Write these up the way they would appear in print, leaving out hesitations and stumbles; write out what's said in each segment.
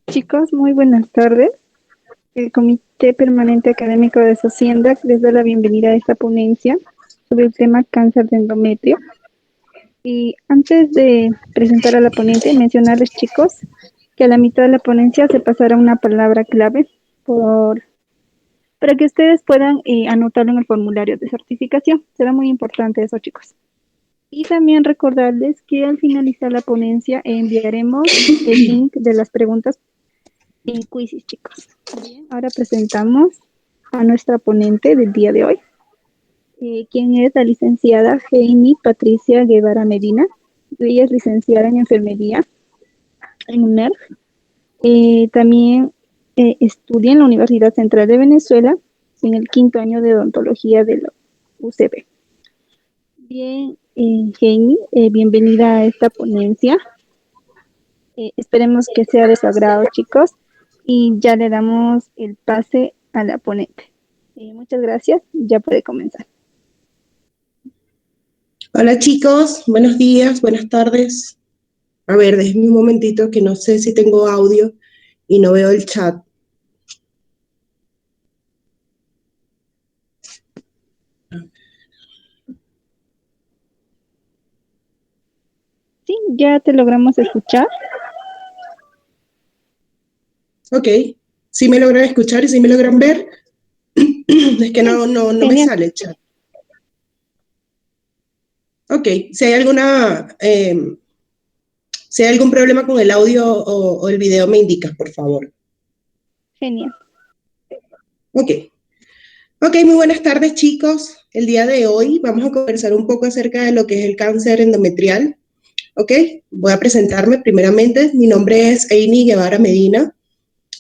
Chicos, muy buenas tardes. El Comité Permanente Académico de Sociendac les da la bienvenida a esta ponencia sobre el tema cáncer de endometrio. Y antes de presentar a la ponente, mencionarles, chicos, que a la mitad de la ponencia se pasará una palabra clave para que ustedes puedan anotarlo en el formulario de certificación. Será muy importante eso, chicos. Y también recordarles que al finalizar la ponencia enviaremos el link de las preguntas en quizzes, chicos. Bien, ahora presentamos a nuestra ponente del día de hoy, quien es la licenciada Heini Patricia Guevara Medina. Ella es licenciada en enfermería en UNER. También estudia en la Universidad Central de Venezuela en el quinto año de odontología de la UCB. Bien, Heini, bienvenida a esta ponencia. Esperemos que sea de su agrado, chicos, y ya le damos el pase a la ponente. Muchas gracias, ya puede comenzar. Hola chicos, buenos días, buenas tardes. A ver, déjenme un momentito que no sé si tengo audio y no veo el chat. Sí, ya te logramos escuchar. Ok, ¿sí me logran escuchar y sí me logran ver? Es que no me Genial. sale el chat. Ok, si hay si hay algún problema con el audio o el video me indicas, por favor. Genial. Ok. Ok, muy buenas tardes chicos. El día de hoy vamos a conversar un poco acerca de lo que es el cáncer endometrial. Ok, voy a presentarme primeramente. Mi nombre es Heini Guevara Medina.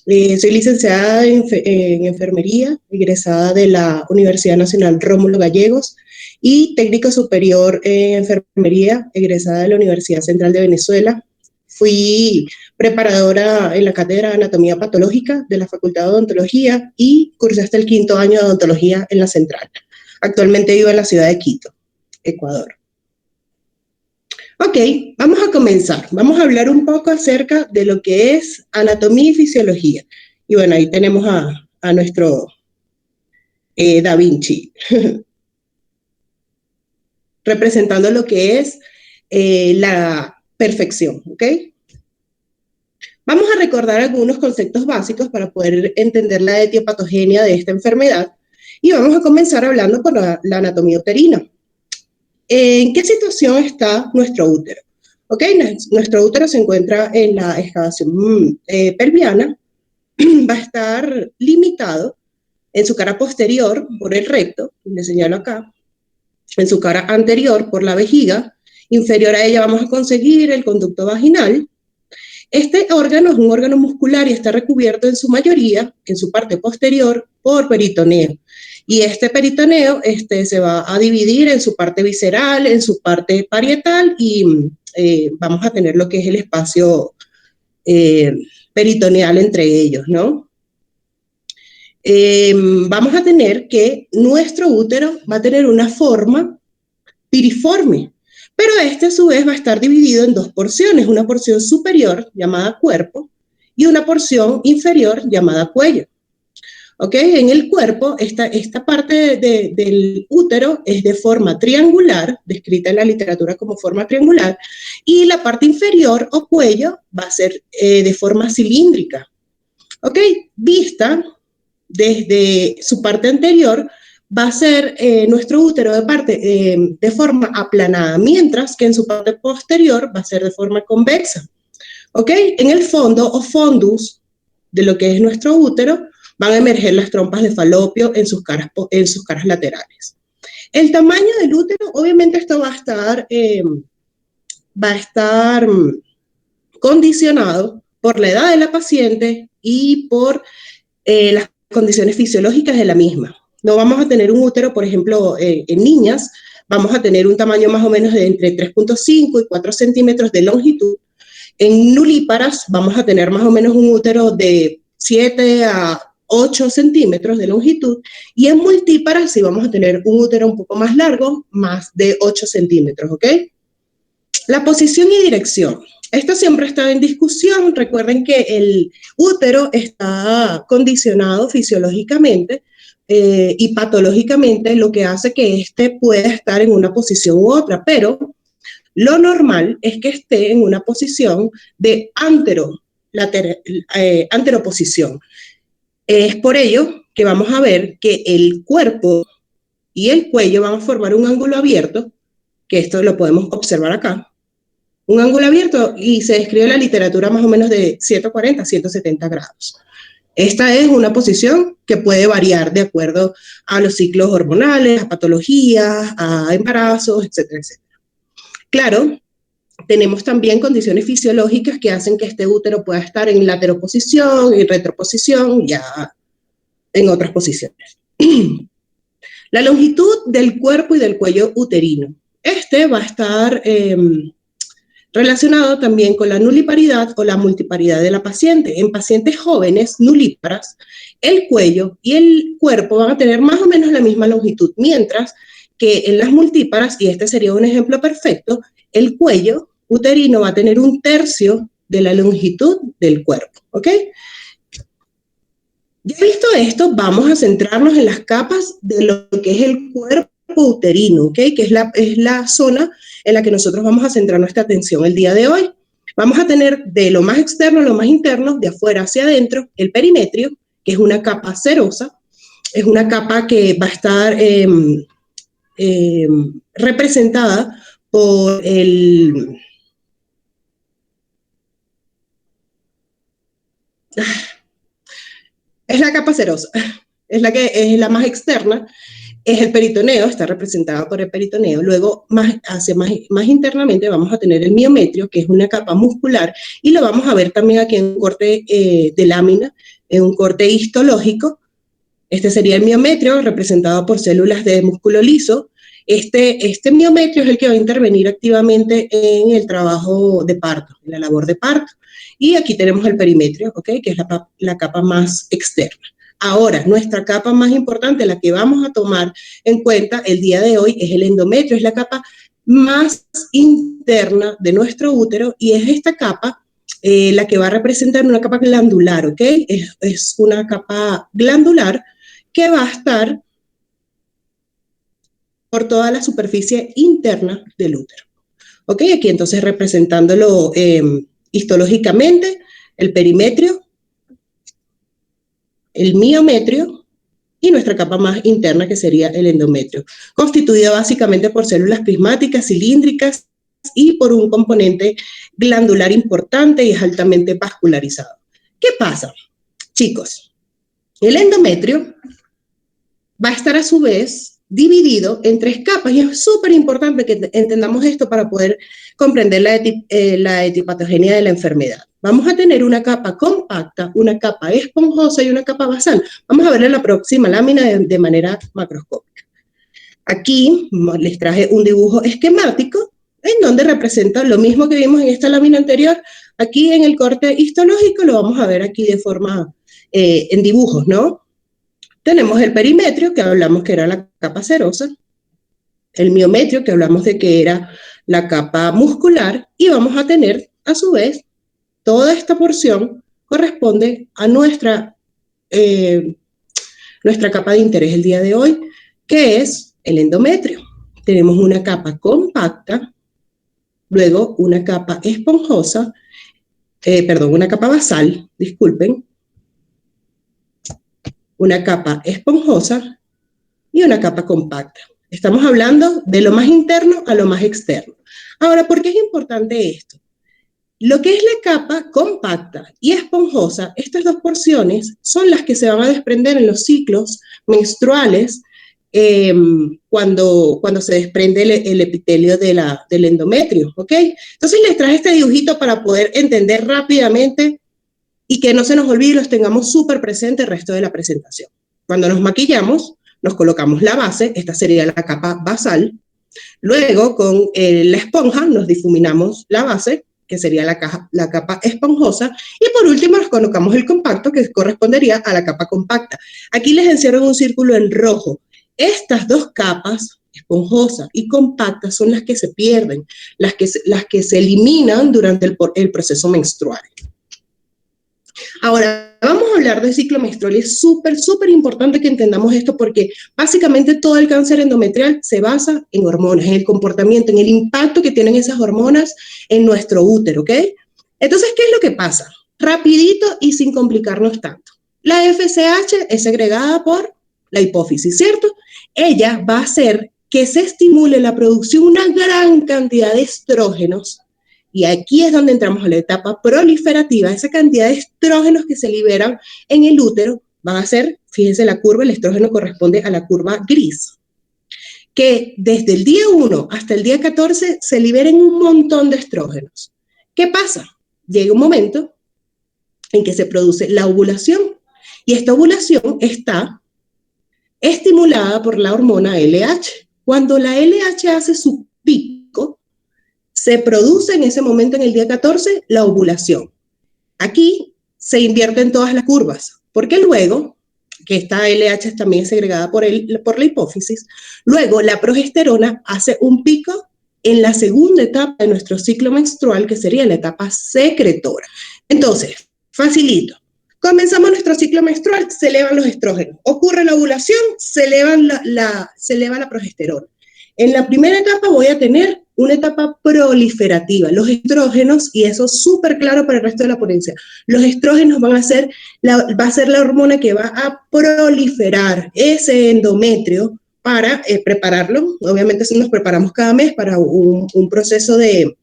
Soy licenciada en enfermería, egresada de la Universidad Nacional Rómulo Gallegos y técnico superior en enfermería, egresada de la Universidad Central de Venezuela. Fui preparadora en la cátedra de anatomía patológica de la Facultad de Odontología y cursé hasta el quinto año de odontología en la Central. Actualmente vivo en la ciudad de Quito, Ecuador. Ok, vamos a comenzar. Vamos a hablar un poco acerca de lo que es anatomía y fisiología. Y bueno, ahí tenemos a nuestro Da Vinci, representando lo que es la perfección, ¿ok? Vamos a recordar algunos conceptos básicos para poder entender la etiopatogenia de esta enfermedad y vamos a comenzar hablando por la anatomía uterina. ¿En qué situación está nuestro útero? Ok, nuestro útero se encuentra en la excavación pelviana, va a estar limitado en su cara posterior por el recto, le señalo acá, en su cara anterior por la vejiga, inferior a ella vamos a conseguir el conducto vaginal. Este órgano es un órgano muscular y está recubierto en su mayoría, en su parte posterior, por peritoneo. Y este peritoneo se va a dividir en su parte visceral, en su parte parietal y vamos a tener lo que es el espacio peritoneal entre ellos, ¿no? Vamos a tener que nuestro útero va a tener una forma piriforme, pero este a su vez va a estar dividido en dos porciones, una porción superior llamada cuerpo y una porción inferior llamada cuello. ¿Ok? En el cuerpo, esta parte del útero es de forma triangular, descrita en la literatura como forma triangular, y la parte inferior o cuello va a ser de forma cilíndrica. ¿Ok? Vista desde su parte anterior, va a ser nuestro útero de forma aplanada, mientras que en su parte posterior va a ser de forma convexa. ¿Ok? En el fondo o fondus de lo que es nuestro útero van a emerger las trompas de falopio en sus caras laterales. El tamaño del útero, obviamente esto va a estar condicionado por la edad de la paciente y por las condiciones fisiológicas de la misma. No vamos a tener un útero, por ejemplo, en niñas, vamos a tener un tamaño más o menos de entre 3.5 y 4 centímetros de longitud. En nulíparas vamos a tener más o menos un útero de 7 a 8 centímetros de longitud y en multíparas sí vamos a tener un útero un poco más largo, más de 8 centímetros, ¿ok? La posición y dirección. Esto siempre ha estado en discusión. Recuerden que el útero está condicionado fisiológicamente y patológicamente, lo que hace que éste pueda estar en una posición u otra, pero lo normal es que esté en una posición de anteroposición. Es por ello que vamos a ver que el cuerpo y el cuello van a formar un ángulo abierto, que esto lo podemos observar acá, un ángulo abierto, y se describe en la literatura más o menos de 140 a 170 grados. Esta es una posición que puede variar de acuerdo a los ciclos hormonales, a patologías, a embarazos, etcétera, etcétera. Claro, tenemos también condiciones fisiológicas que hacen que este útero pueda estar en lateroposición y retroposición, ya en otras posiciones. La longitud del cuerpo y del cuello uterino. Este va a estar relacionado también con la nuliparidad o la multiparidad de la paciente. En pacientes jóvenes nulíparas, el cuello y el cuerpo van a tener más o menos la misma longitud, mientras que en las multíparas, y este sería un ejemplo perfecto, el cuello uterino va a tener 1/3 de la longitud del cuerpo, ¿ok? Ya visto esto, vamos a centrarnos en las capas de lo que es el cuerpo uterino, ¿ok? Que es la zona en la que nosotros vamos a centrar nuestra atención el día de hoy. Vamos a tener de lo más externo a lo más interno, de afuera hacia adentro, el perimetrio, que es una capa serosa, es una capa que va a estar representada por el... Es la capa serosa, es la que es la más externa, es el peritoneo, está representado por el peritoneo. Luego, más internamente, vamos a tener el miometrio, que es una capa muscular, y lo vamos a ver también aquí en un corte de lámina, en un corte histológico. Este sería el miometrio, representado por células de músculo liso. Este miometrio es el que va a intervenir activamente en el trabajo de parto, en la labor de parto. Y aquí tenemos el perimetrio, ¿ok? Que es la capa más externa. Ahora, nuestra capa más importante, la que vamos a tomar en cuenta el día de hoy, es el endometrio, es la capa más interna de nuestro útero, y es esta capa la que va a representar una capa glandular, ¿ok? Es una capa glandular que va a estar por toda la superficie interna del útero. ¿Ok? Aquí entonces representándolo histológicamente, el perimetrio, el miometrio y nuestra capa más interna, que sería el endometrio, constituida básicamente por células prismáticas, cilíndricas y por un componente glandular importante y es altamente vascularizado. ¿Qué pasa? Chicos, el endometrio va a estar a su vez dividido en 3 capas, y es súper importante que entendamos esto para poder comprender la etiopatogenia de la enfermedad. Vamos a tener una capa compacta, una capa esponjosa y una capa basal. Vamos a ver en la próxima lámina de manera macroscópica. Aquí les traje un dibujo esquemático en donde representa lo mismo que vimos en esta lámina anterior. Aquí en el corte histológico lo vamos a ver aquí de forma en dibujos, ¿no? Tenemos el perimetrio, que hablamos que era la capa serosa, el miometrio, que hablamos de que era la capa muscular, y vamos a tener, a su vez, toda esta porción corresponde a nuestra capa de interés el día de hoy, que es el endometrio. Tenemos una capa compacta, luego una capa esponjosa, una capa basal, disculpen, una capa esponjosa y una capa compacta. Estamos hablando de lo más interno a lo más externo. Ahora, ¿por qué es importante esto? Lo que es la capa compacta y esponjosa, estas dos porciones son las que se van a desprender en los ciclos menstruales cuando se desprende el epitelio del endometrio, ¿ok? Entonces les traje este dibujito para poder entender rápidamente y que no se nos olvide y los tengamos súper presentes el resto de la presentación. Cuando nos maquillamos, nos colocamos la base, esta sería la capa basal. Luego, con la esponja, nos difuminamos la base, que sería la capa esponjosa. Y por último, nos colocamos el compacto, que correspondería a la capa compacta. Aquí les encierro un círculo en rojo. Estas dos capas, esponjosa y compacta son las que se pierden, las que se eliminan durante el proceso menstrual. Ahora, vamos a hablar del ciclo menstrual y es súper importante que entendamos esto porque básicamente todo el cáncer endometrial se basa en hormonas, en el comportamiento, en el impacto que tienen esas hormonas en nuestro útero, ¿ok? Entonces, ¿qué es lo que pasa? Rapidito y sin complicarnos tanto. La FSH es segregada por la hipófisis, ¿cierto? Ella va a hacer que se estimule la producción de una gran cantidad de estrógenos. Y aquí es donde entramos a la etapa proliferativa. Esa cantidad de estrógenos que se liberan en el útero van a ser, fíjense la curva, el estrógeno corresponde a la curva gris, que desde el día 1 hasta el día 14 se liberen un montón de estrógenos. ¿Qué pasa? Llega un momento en que se produce la ovulación y esta ovulación está estimulada por la hormona LH. Cuando la LH hace su pico, se produce en ese momento, en el día 14, la ovulación. Aquí se invierten todas las curvas, porque luego, que esta LH también es segregada por la hipófisis, luego la progesterona hace un pico en la segunda etapa de nuestro ciclo menstrual, que sería la etapa secretora. Entonces, facilito. Comenzamos nuestro ciclo menstrual, se elevan los estrógenos. Ocurre la ovulación, se eleva la progesterona. En la primera etapa voy a tener una etapa proliferativa. Los estrógenos, y eso es súper claro para el resto de la ponencia, los estrógenos va a ser la hormona que va a proliferar ese endometrio para prepararlo. Obviamente si nos preparamos cada mes para un proceso en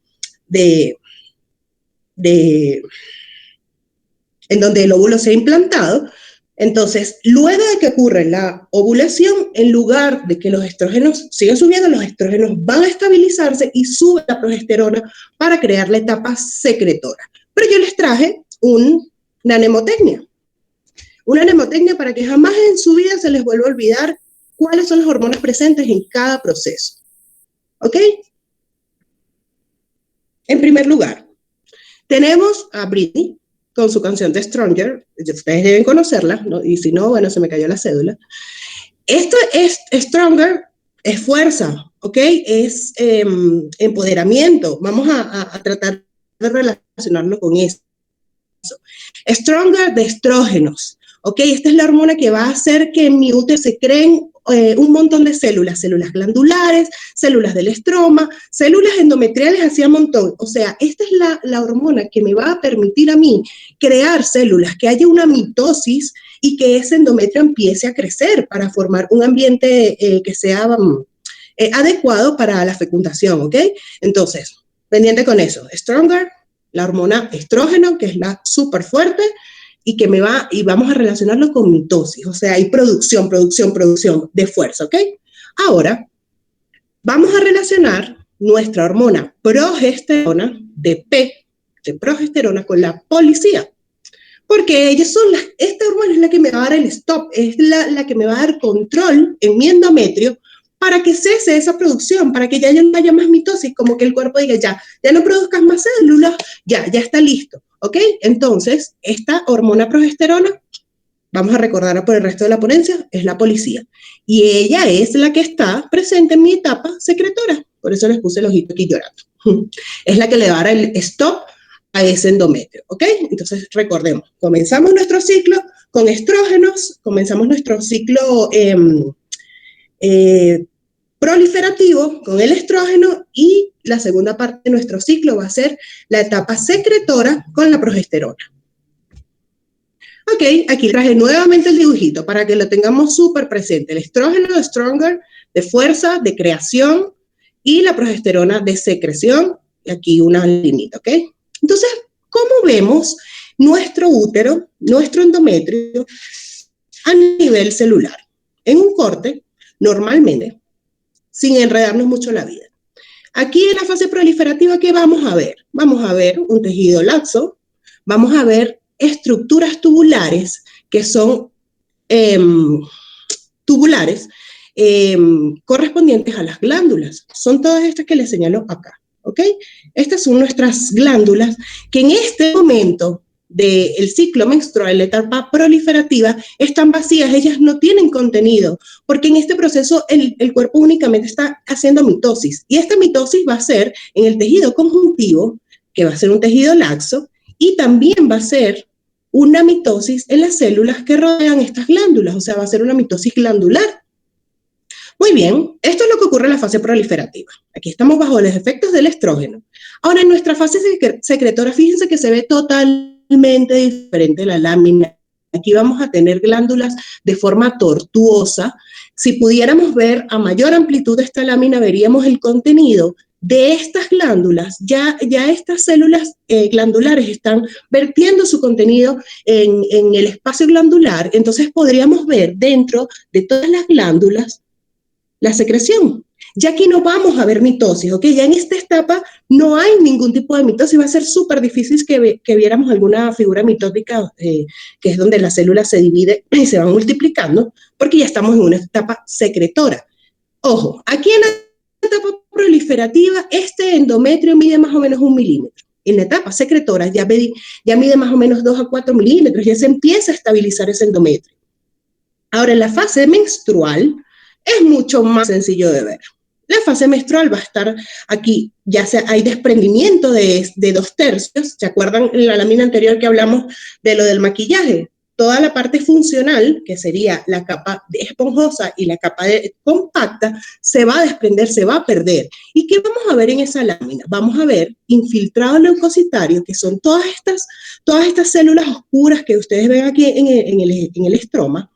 donde el óvulo sea implantado. Entonces, luego de que ocurre la ovulación, en lugar de que los estrógenos sigan subiendo, los estrógenos van a estabilizarse y sube la progesterona para crear la etapa secretora. Pero yo les traje una mnemotecnia. Una mnemotecnia para que jamás en su vida se les vuelva a olvidar cuáles son las hormonas presentes en cada proceso. ¿Ok? En primer lugar, tenemos a Britney con su canción de Stronger, ustedes deben conocerla, ¿no? Y si no, bueno, se me cayó la cédula. Esto es Stronger, es fuerza, ¿ok? Es empoderamiento. Vamos a tratar de relacionarlo con eso. Stronger de estrógenos, ¿ok? Esta es la hormona que va a hacer que en mi útero se creen un montón de células glandulares, células del estroma, células endometriales así a montón. O sea, esta es la hormona que me va a permitir a mí crear células, que haya una mitosis y que ese endometrio empiece a crecer para formar un ambiente que sea adecuado para la fecundación, ¿ok? Entonces, pendiente con eso. Stronger, la hormona estrógeno, que es la súper fuerte, y que vamos a relacionarlo con mitosis, o sea, hay producción de fuerza, ¿ok? Ahora, vamos a relacionar nuestra hormona progesterona, de progesterona, con la policía, porque esta hormona es la que me va a dar el stop, es la que me va a dar control en mi endometrio para que cese esa producción, para que ya no haya más mitosis, como que el cuerpo diga, ya no produzcas más células, ya está listo. ¿Ok? Entonces, esta hormona progesterona, vamos a recordarla por el resto de la ponencia, es la policía. Y ella es la que está presente en mi etapa secretora. Por eso les puse el ojito aquí llorando. Es la que le va a dar el stop a ese endometrio. ¿Ok? Entonces, recordemos, comenzamos nuestro ciclo con estrógenos, comenzamos nuestro ciclo proliferativo con el estrógeno y la segunda parte de nuestro ciclo va a ser la etapa secretora con la progesterona. Ok, aquí traje nuevamente el dibujito para que lo tengamos súper presente. El estrógeno de Stronger, de fuerza, de creación, y la progesterona de secreción, y aquí una limita, ¿ok? Entonces, ¿cómo vemos nuestro útero, nuestro endometrio a nivel celular? En un corte, normalmente, sin enredarnos mucho la vida. Aquí en la fase proliferativa, ¿qué vamos a ver? Vamos a ver un tejido laxo, vamos a ver estructuras tubulares que son correspondientes a las glándulas. Son todas estas que les señalo acá, ¿ok? Estas son nuestras glándulas que en este momento del ciclo menstrual, la etapa proliferativa, están vacías, ellas no tienen contenido, porque en este proceso el cuerpo únicamente está haciendo mitosis, y esta mitosis va a ser en el tejido conjuntivo, que va a ser un tejido laxo, y también va a ser una mitosis en las células que rodean estas glándulas, o sea, va a ser una mitosis glandular. Muy bien, esto es lo que ocurre en la fase proliferativa. Aquí estamos bajo los efectos del estrógeno. Ahora, en nuestra fase secretora, fíjense que se ve totalmente diferente la lámina. Aquí vamos a tener glándulas de forma tortuosa. Si pudiéramos ver a mayor amplitud de esta lámina, veríamos el contenido de estas glándulas. Ya estas células glandulares están vertiendo su contenido en el espacio glandular. Entonces podríamos ver dentro de todas las glándulas la secreción. Ya aquí no vamos a ver mitosis, ¿ok? Ya en esta etapa no hay ningún tipo de mitosis, va a ser súper difícil que viéramos alguna figura mitótica, que es donde la célula se divide y se van multiplicando, porque ya estamos en una etapa secretora. Ojo, aquí en la etapa proliferativa, este endometrio mide más o menos 1 milímetro. En la etapa secretora ya mide más o menos 2 a 4 milímetros, ya se empieza a estabilizar ese endometrio. Ahora, en la fase menstrual, es mucho más sencillo de ver. La fase menstrual va a estar aquí, ya hay desprendimiento de 2/3. ¿Se acuerdan en la lámina anterior que hablamos de lo del maquillaje? Toda la parte funcional, que sería la capa esponjosa y la capa compacta, se va a desprender, se va a perder. ¿Y qué vamos a ver en esa lámina? Vamos a ver infiltrado leucocitario, que son todas estas células oscuras que ustedes ven aquí en el estroma.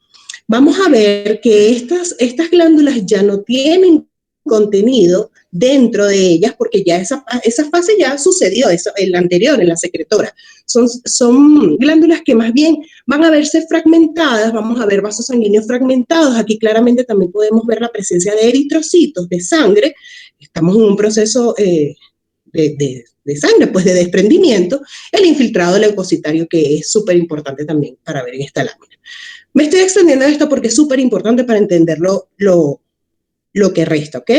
Vamos a ver que estas glándulas ya no tienen contenido dentro de ellas, porque ya esa fase ya sucedió, eso, en la anterior, en la secretora. Son glándulas que más bien van a verse fragmentadas, vamos a ver vasos sanguíneos fragmentados. Aquí claramente también podemos ver la presencia de eritrocitos, de sangre. Estamos en un proceso de sangre, pues de desprendimiento. El infiltrado leucocitario, que es súper importante también para ver en esta lámina. Me estoy extendiendo esto porque es súper importante para entender lo que resta, ¿ok?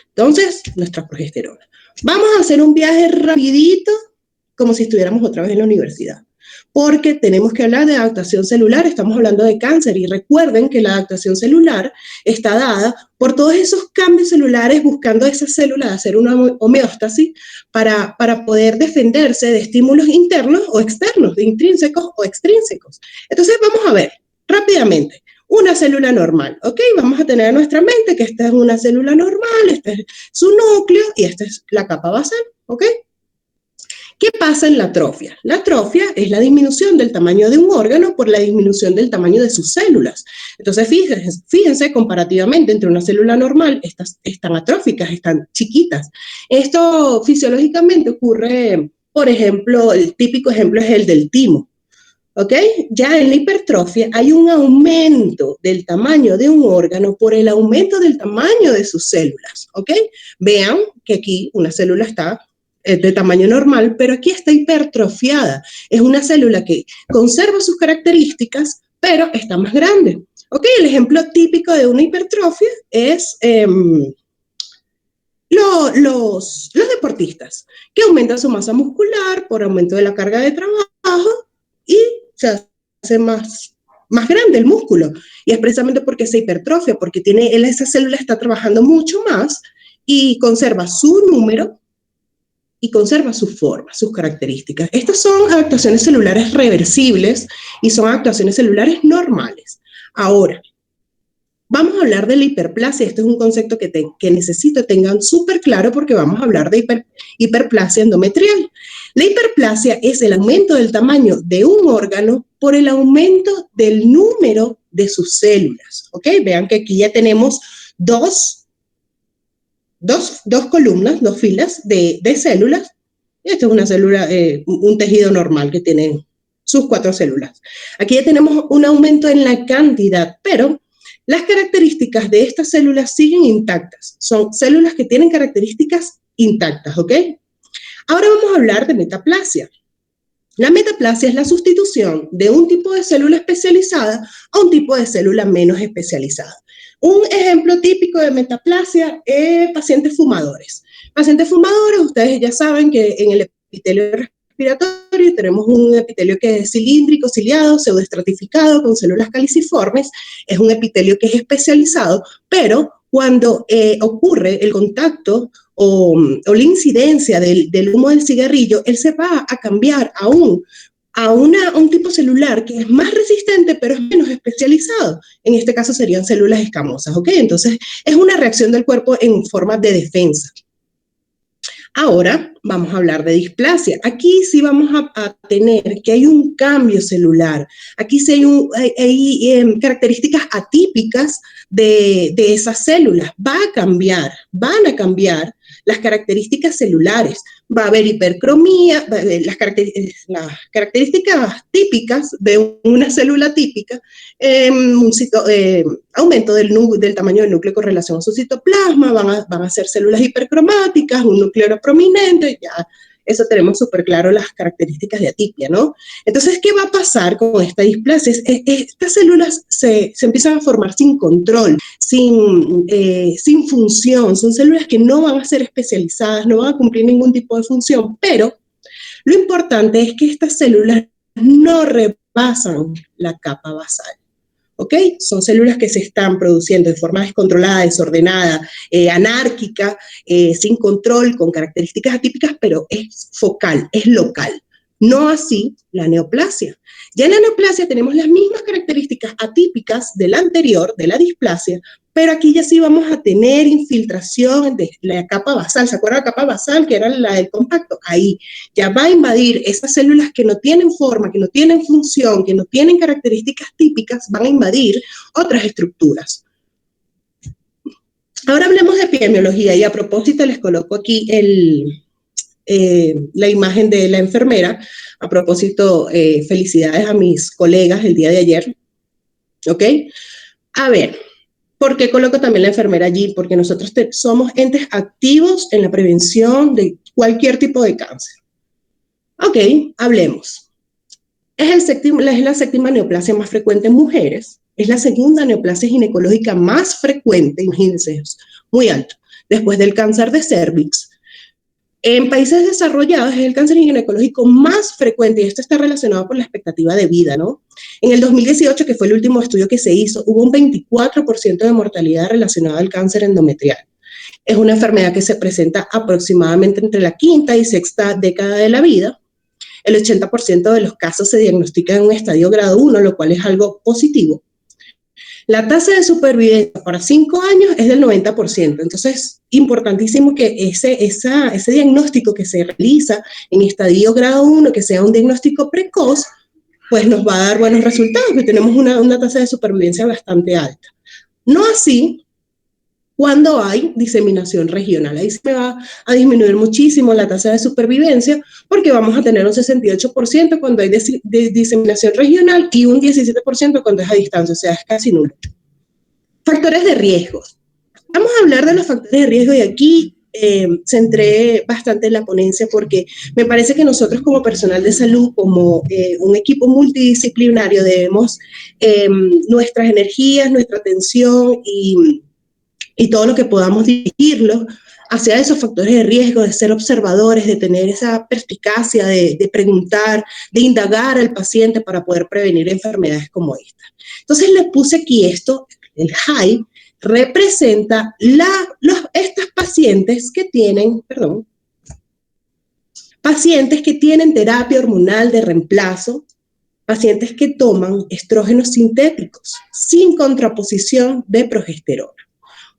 Entonces, nuestra progesterona. Vamos a hacer un viaje rapidito, como si estuviéramos otra vez en la universidad, porque tenemos que hablar de adaptación celular, estamos hablando de cáncer, y recuerden que la adaptación celular está dada por todos esos cambios celulares buscando esas células hacer una homeostasis para poder defenderse de estímulos internos o externos, de intrínsecos o extrínsecos. Entonces vamos a ver rápidamente. Una célula normal, ¿ok? Vamos a tener en nuestra mente que esta es una célula normal, este es su núcleo y esta es la capa basal, ¿ok? ¿Qué pasa en la atrofia? La atrofia es la disminución del tamaño de un órgano por la disminución del tamaño de sus células. Entonces, fíjense comparativamente entre una célula normal, estas están atróficas, están chiquitas. Esto fisiológicamente ocurre, por ejemplo, el típico ejemplo es el del timo. ¿Ok? Ya en la hipertrofia hay un aumento del tamaño de un órgano por el aumento del tamaño de sus células. ¿Ok? Vean que aquí una célula está de tamaño normal, pero aquí está hipertrofiada. Es una célula que conserva sus características, pero está más grande. ¿Ok? El ejemplo típico de una hipertrofia es los deportistas, que aumentan su masa muscular por aumento de la carga de trabajo y se hace más grande el músculo. Y es precisamente porque se hipertrofia, porque esa célula está trabajando mucho más y conserva su número y conserva su forma, sus características. Estas son adaptaciones celulares reversibles y son adaptaciones celulares normales. Ahora, vamos a hablar de la hiperplasia. Este es un concepto que necesito tengan súper claro porque vamos a hablar de hiperplasia endometrial. La hiperplasia es el aumento del tamaño de un órgano por el aumento del número de sus células. ¿Ok? Vean que aquí ya tenemos dos columnas, dos filas de células. Esta es una célula, un tejido normal que tiene sus 4 células. Aquí ya tenemos un aumento en la cantidad, pero las características de estas células siguen intactas. Son células que tienen características intactas, ¿ok? Ahora vamos a hablar de metaplasia. La metaplasia es la sustitución de un tipo de célula especializada a un tipo de célula menos especializada. Un ejemplo típico de metaplasia es pacientes fumadores. Pacientes fumadores, ustedes ya saben que en el epitelio respiratorio, tenemos un epitelio que es cilíndrico, ciliado, pseudoestratificado, con células caliciformes, es un epitelio que es especializado, pero cuando ocurre el contacto o la incidencia del humo del cigarrillo, él se va a cambiar a un tipo celular que es más resistente, pero es menos especializado. En este caso serían células escamosas, ¿ok? Entonces, es una reacción del cuerpo en forma de defensa. Ahora vamos a hablar de displasia. Aquí sí vamos a tener que hay un cambio celular. Aquí sí hay características atípicas de esas células. Van a cambiar las características celulares. Va a haber hipercromía, las características típicas de una célula típica, aumento del tamaño del núcleo con relación a su citoplasma, van a ser células hipercromáticas, un núcleo prominente, ya eso tenemos súper claro las características de atipia, ¿no? Entonces, ¿qué va a pasar con esta displasia? Estas células se empiezan a formar sin control, sin función, son células que no van a ser especializadas, no van a cumplir ningún tipo de función, pero lo importante es que estas células no rebasan la capa basal. ¿Ok? Son células que se están produciendo de forma descontrolada, desordenada, anárquica, sin control, con características atípicas, pero es focal, es local. No así la neoplasia. Ya en la neoplasia tenemos las mismas características atípicas de la anterior, de la displasia, pero aquí ya sí vamos a tener infiltración de la capa basal. ¿Se acuerdan la capa basal, que era la del compacto? Ahí ya va a invadir esas células que no tienen forma, que no tienen función, que no tienen características típicas, van a invadir otras estructuras. Ahora hablemos de epidemiología y a propósito les coloco aquí la imagen de la enfermera. A propósito, felicidades a mis colegas el día de ayer. ¿Ok? A ver, ¿por qué coloco también la enfermera allí? Porque nosotros somos entes activos en la prevención de cualquier tipo de cáncer. Ok, hablemos. Es la séptima neoplasia más frecuente en mujeres. Es la segunda neoplasia ginecológica más frecuente, imagínense, es muy alto, después del cáncer de cervix. En países desarrollados es el cáncer ginecológico más frecuente y esto está relacionado con la expectativa de vida, ¿no? En el 2018, que fue el último estudio que se hizo, hubo un 24% de mortalidad relacionada al cáncer endometrial. Es una enfermedad que se presenta aproximadamente entre la quinta y sexta década de la vida. El 80% de los casos se diagnostican en un estadio grado 1, lo cual es algo positivo. La tasa de supervivencia para 5 años es del 90%. Entonces, importantísimo que ese diagnóstico que se realiza en estadio grado 1, que sea un diagnóstico precoz, pues nos va a dar buenos resultados, que tenemos una tasa de supervivencia bastante alta. No así cuando hay diseminación regional. Ahí se va a disminuir muchísimo la tasa de supervivencia porque vamos a tener un 68% cuando hay diseminación regional y un 17% cuando es a distancia, o sea, es casi nulo. Factores de riesgo. Vamos a hablar de los factores de riesgo y aquí centré bastante en la ponencia porque me parece que nosotros como personal de salud, como un equipo multidisciplinario, debemos nuestras energías, nuestra atención y todo lo que podamos dirigirlo hacia esos factores de riesgo, de ser observadores, de tener esa perspicacia, de preguntar, de indagar al paciente para poder prevenir enfermedades como esta. Entonces les puse aquí esto, el HAI representa estas pacientes que tienen, pacientes que tienen terapia hormonal de reemplazo, pacientes que toman estrógenos sintéticos sin contraposición de progesterona.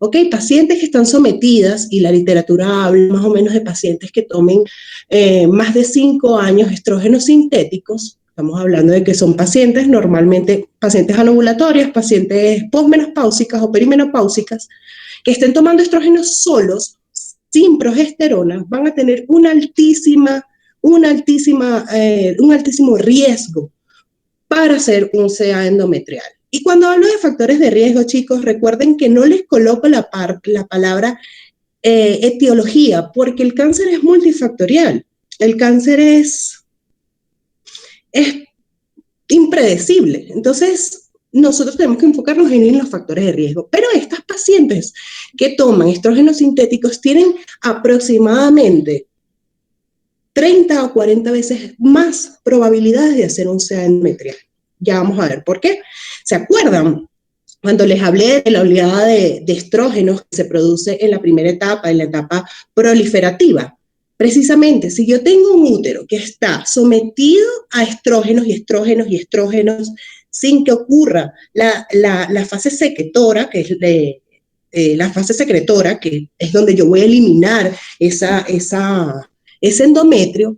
¿Ok? Pacientes que están sometidas, y la literatura habla más o menos de pacientes que tomen más de 5 años estrógenos sintéticos. Estamos hablando de que son pacientes, normalmente pacientes anovulatorias, pacientes posmenopáusicas o perimenopáusicas, que estén tomando estrógenos solos, sin progesterona, van a tener un altísimo riesgo para hacer un CA endometrial. Y cuando hablo de factores de riesgo, chicos, recuerden que no les coloco la palabra etiología, porque el cáncer es multifactorial. El cáncer es impredecible. Entonces, nosotros tenemos que enfocarnos en los factores de riesgo. Pero estas pacientes que toman estrógenos sintéticos tienen aproximadamente 30 o 40 veces más probabilidades de hacer un SEA endometrial. Ya vamos a ver por qué. ¿Se acuerdan? Cuando les hablé de la oleada de estrógenos que se produce en la primera etapa, en la etapa proliferativa. Precisamente, si yo tengo un útero que está sometido a estrógenos y estrógenos y estrógenos sin que ocurra la fase secretora, que es la fase secretora, que es donde yo voy a eliminar ese endometrio,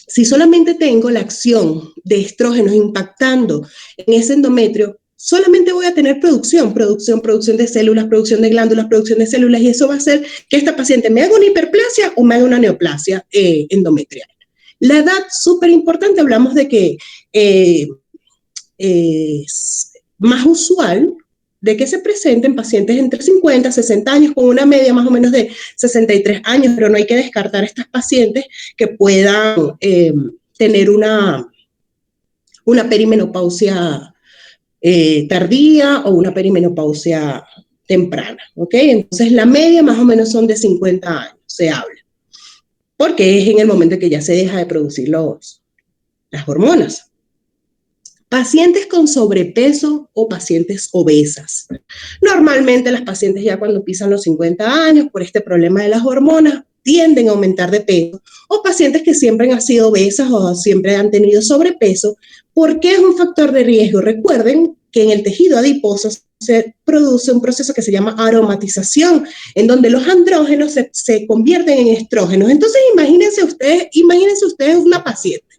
si solamente tengo la acción de estrógenos impactando en ese endometrio, solamente voy a tener producción de células, producción de glándulas, producción de células, y eso va a hacer que esta paciente me haga una hiperplasia o me haga una neoplasia endometrial. La edad, súper importante, hablamos de que es más usual de que se presenten pacientes entre 50 y 60 años con una media más o menos de 63 años, pero no hay que descartar a estas pacientes que puedan tener una perimenopausia tardía o una perimenopausia temprana, ¿ok? Entonces la media más o menos son de 50 años, se habla, porque es en el momento en que ya se deja de producir las hormonas. Pacientes con sobrepeso o pacientes obesas. Normalmente las pacientes ya cuando pisan los 50 años por este problema de las hormonas tienden a aumentar de peso, o pacientes que siempre han sido obesas o siempre han tenido sobrepeso. ¿Por qué es un factor de riesgo? Recuerden que en el tejido adiposo se produce un proceso que se llama aromatización, en donde los andrógenos se convierten en estrógenos. Entonces imagínense ustedes una paciente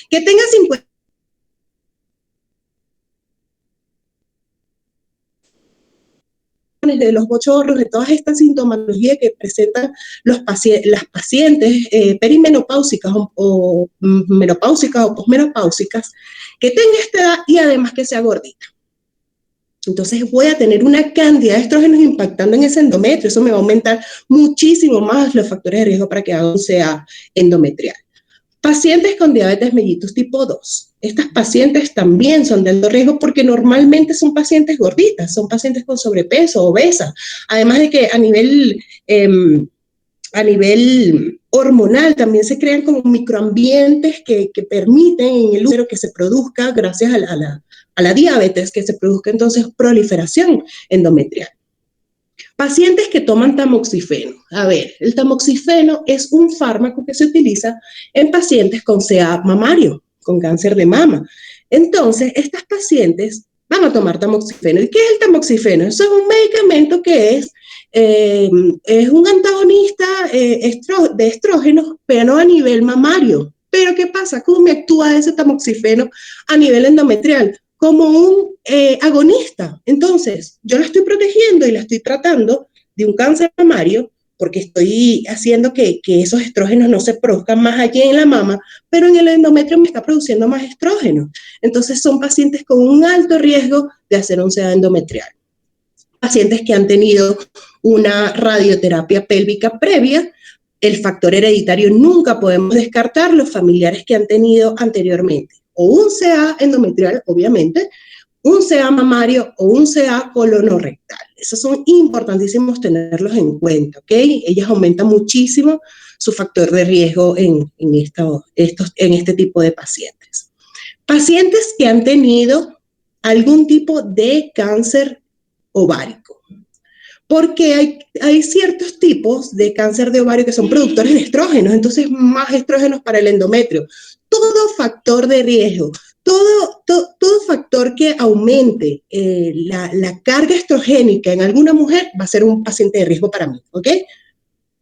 que tenga 50 de los bochornos, de todas estas sintomatologías que presentan las pacientes perimenopáusicas o menopáusicas o posmenopáusicas, que tenga esta edad y además que sea gordita. Entonces voy a tener una cantidad de estrógenos impactando en ese endometrio. Eso me va a aumentar muchísimo más los factores de riesgo para que haga un SEA endometrial. Pacientes con diabetes mellitus tipo 2. Estas pacientes también son de alto riesgo porque normalmente son pacientes gorditas, son pacientes con sobrepeso, obesas. Además de que a nivel hormonal también se crean como microambientes que permiten en el útero que se produzca, gracias a la diabetes, que se produzca entonces proliferación endometrial. Pacientes que toman tamoxifeno. A ver, el tamoxifeno es un fármaco que se utiliza en pacientes con SEA mamario, con cáncer de mama. Entonces, estas pacientes van a tomar tamoxifeno. ¿Y qué es el tamoxifeno? Eso es un medicamento que es un antagonista de estrógenos, pero a nivel mamario. Pero ¿qué pasa? ¿Cómo me actúa ese tamoxifeno a nivel endometrial? Como un agonista. Entonces, yo la estoy protegiendo y la estoy tratando de un cáncer mamario porque estoy haciendo que esos estrógenos no se produzcan más allí en la mama, pero en el endometrio me está produciendo más estrógenos. Entonces, son pacientes con un alto riesgo de hacer un SEA endometrial. Pacientes que han tenido una radioterapia pélvica previa, el factor hereditario nunca podemos descartar, los familiares que han tenido anteriormente o un SEA endometrial, obviamente, un SEA mamario o un SEA colonorrectal. Esos son importantísimos tenerlos en cuenta, ¿ok? Ellas aumentan muchísimo su factor de riesgo en este tipo de pacientes. Pacientes que han tenido algún tipo de cáncer ovárico. Porque hay ciertos tipos de cáncer de ovario que son productores de estrógenos, entonces más estrógenos para el endometrio. Todo factor de riesgo, todo factor que aumente la carga estrogénica en alguna mujer va a ser un paciente de riesgo para mí, ¿ok?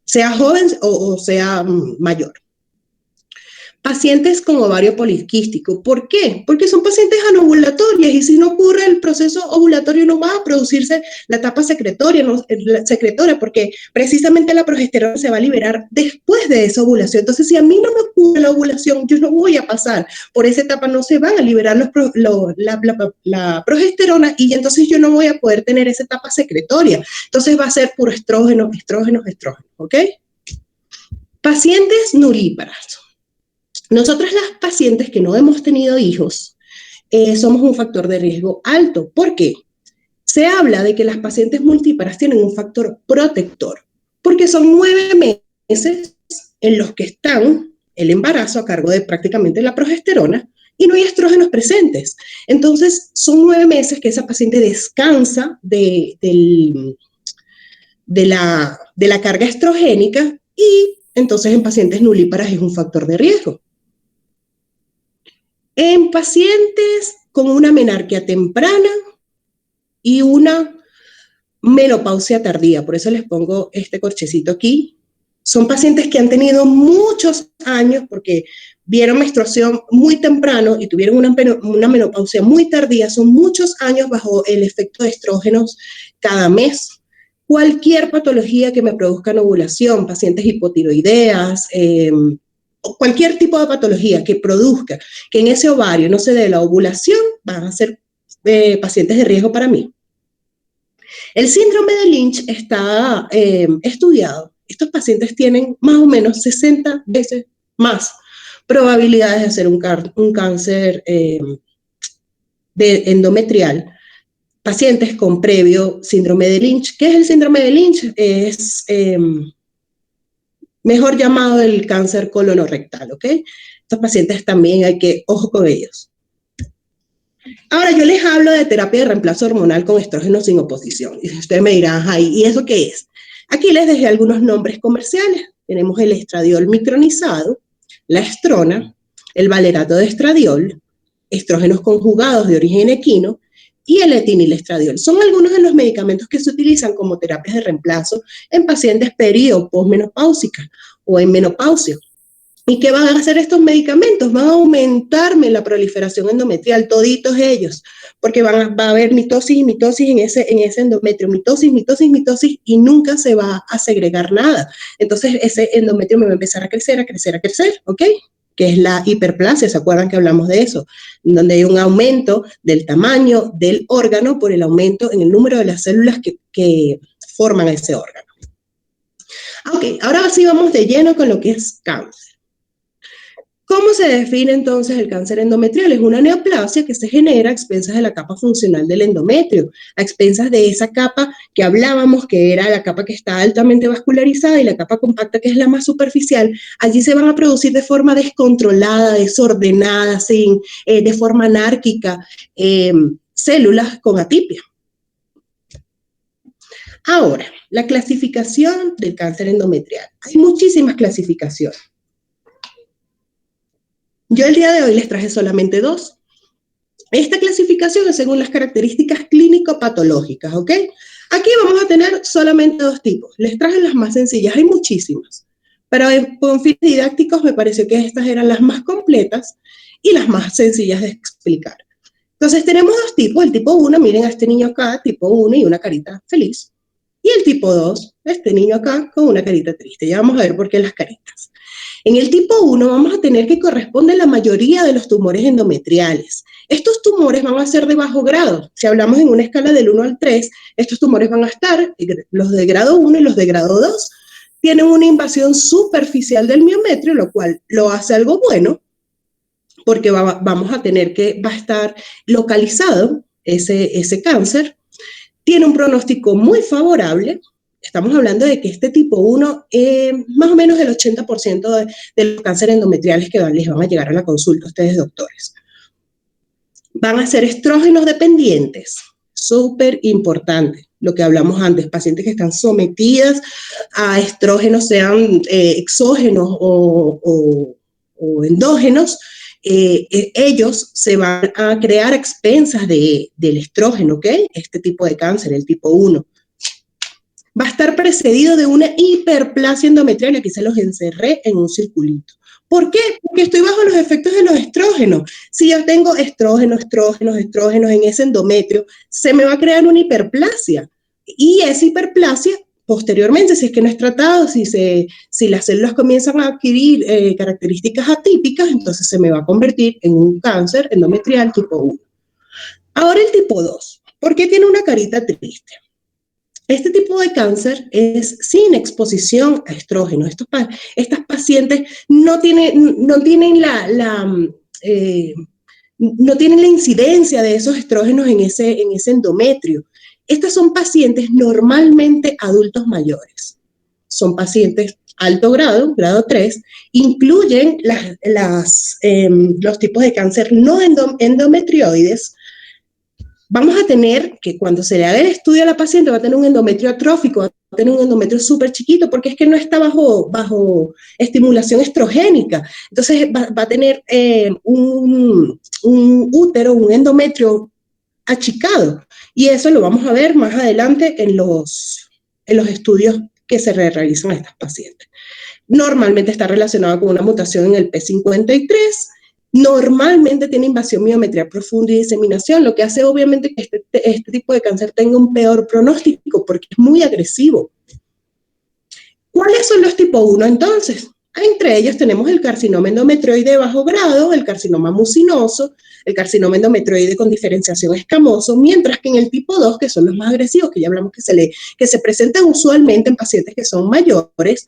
Sea joven o sea mayor. Pacientes con ovario poliquístico. ¿Por qué? Porque son pacientes anovulatorias y si no ocurre el proceso ovulatorio no va a producirse la etapa secretoria, porque precisamente la progesterona se va a liberar después de esa ovulación. Entonces, si a mí no me ocurre la ovulación, yo no voy a pasar por esa etapa, no se van a liberar la progesterona y entonces yo no voy a poder tener esa etapa secretoria. Entonces va a ser puro estrógeno, ¿ok? Pacientes nulíparas. Nosotras las pacientes que no hemos tenido hijos somos un factor de riesgo alto. ¿Por qué? Se habla de que las pacientes multíparas tienen un factor protector, porque son 9 meses en los que están el embarazo a cargo de prácticamente la progesterona y no hay estrógenos presentes. Entonces, son 9 meses que esa paciente descansa de la carga estrogénica y entonces en pacientes nulíparas es un factor de riesgo. En pacientes con una menarquia temprana y una menopausia tardía, por eso les pongo este corchecito aquí, son pacientes que han tenido muchos años porque vieron menstruación muy temprano y tuvieron una menopausia muy tardía, son muchos años bajo el efecto de estrógenos cada mes. Cualquier patología que me produzca ovulación, pacientes hipotiroideas, o cualquier tipo de patología que produzca que en ese ovario no se dé la ovulación, van a ser pacientes de riesgo para mí. El síndrome de Lynch está estudiado. Estos pacientes tienen más o menos 60 veces más probabilidades de hacer un cáncer endometrial. Pacientes con previo síndrome de Lynch. ¿Qué es el síndrome de Lynch? Es mejor llamado el cáncer colonorrectal, ¿ok? Estos pacientes también hay que, ojo con ellos. Ahora, yo les hablo de terapia de reemplazo hormonal con estrógeno sin oposición. Y ustedes me dirán, ay, ¿y eso qué es? Aquí les dejé algunos nombres comerciales. Tenemos el estradiol micronizado, la estrona, el valerato de estradiol, estrógenos conjugados de origen equino y el etinilestradiol. Son algunos de los medicamentos que se utilizan como terapias de reemplazo en pacientes peri- o posmenopáusicas o en menopausia. ¿Y qué van a hacer estos medicamentos? Van a aumentarme la proliferación endometrial, toditos ellos, porque va a haber mitosis y mitosis en ese endometrio, mitosis, mitosis, mitosis, y nunca se va a segregar nada. Entonces ese endometrio me va a empezar a crecer, a crecer, a crecer, ¿ok? Que es la hiperplasia, ¿se acuerdan que hablamos de eso? Donde hay un aumento del tamaño del órgano por el aumento en el número de las células que forman ese órgano. Ok, ahora sí vamos de lleno con lo que es cáncer. ¿Cómo se define entonces el cáncer endometrial? Es una neoplasia que se genera a expensas de la capa funcional del endometrio, a expensas de esa capa que hablábamos, que era la capa que está altamente vascularizada y la capa compacta, que es la más superficial. Allí se van a producir de forma descontrolada, desordenada, de forma anárquica, células con atipia. Ahora, la clasificación del cáncer endometrial. Hay muchísimas clasificaciones. Yo el día de hoy les traje solamente 2. Esta clasificación es según las características clínico-patológicas, ¿ok? Aquí vamos a tener solamente 2 tipos. Les traje las más sencillas, hay muchísimas. Pero con fines didácticos me pareció que estas eran las más completas y las más sencillas de explicar. Entonces tenemos 2 tipos. El tipo 1, miren a este niño acá, tipo 1 y una carita feliz. Y el tipo 2, este niño acá con una carita triste. Ya vamos a ver por qué las caritas. En el tipo 1 vamos a tener que corresponde la mayoría de los tumores endometriales. Estos tumores van a ser de bajo grado. Si hablamos en una escala del 1 al 3, estos tumores van a estar, los de grado 1 y los de grado 2, tienen una invasión superficial del miometrio, lo cual lo hace algo bueno, porque vamos a tener que va a estar localizado ese cáncer. Tiene un pronóstico muy favorable. Estamos hablando de que este tipo 1, más o menos el 80% de los cánceres endometriales que les van a llegar a la consulta a ustedes, doctores. Van a ser estrógenos dependientes, súper importante, lo que hablamos antes, pacientes que están sometidas a estrógenos, sean exógenos o endógenos, ellos se van a crear a expensas del estrógeno, ¿ok? Este tipo de cáncer, el tipo 1. Va a estar precedido de una hiperplasia endometrial, y aquí se los encerré en un circulito. ¿Por qué? Porque estoy bajo los efectos de los estrógenos. Si yo tengo estrógenos en ese endometrio, se me va a crear una hiperplasia. Y esa hiperplasia, posteriormente, si es que no es tratado, si las células comienzan a adquirir características atípicas, entonces se me va a convertir en un cáncer endometrial tipo 1. Ahora el tipo 2. ¿Por qué tiene una carita triste? Este tipo de cáncer es sin exposición a estrógenos. Estas pacientes no tienen la incidencia de esos estrógenos en ese endometrio. Estas son pacientes normalmente adultos mayores. Son pacientes alto grado, grado 3, incluyen los tipos de cáncer no endometrioides. Vamos a tener que cuando se le haga el estudio a la paciente va a tener un endometrio atrófico, va a tener un endometrio súper chiquito porque es que no está bajo estimulación estrogénica. Entonces va a tener un útero, un endometrio achicado. Y eso lo vamos a ver más adelante en los estudios que se realizan a estas pacientes. Normalmente está relacionado con una mutación en el P53. Normalmente tiene invasión miometría profunda y diseminación, lo que hace obviamente que este tipo de cáncer tenga un peor pronóstico porque es muy agresivo. ¿Cuáles son los tipo 1 entonces? Entre ellos tenemos el carcinoma endometrioide de bajo grado, el carcinoma mucinoso, el carcinoma endometrioide con diferenciación escamoso, mientras que en el tipo 2, que son los más agresivos, que ya hablamos que se presentan usualmente en pacientes que son mayores,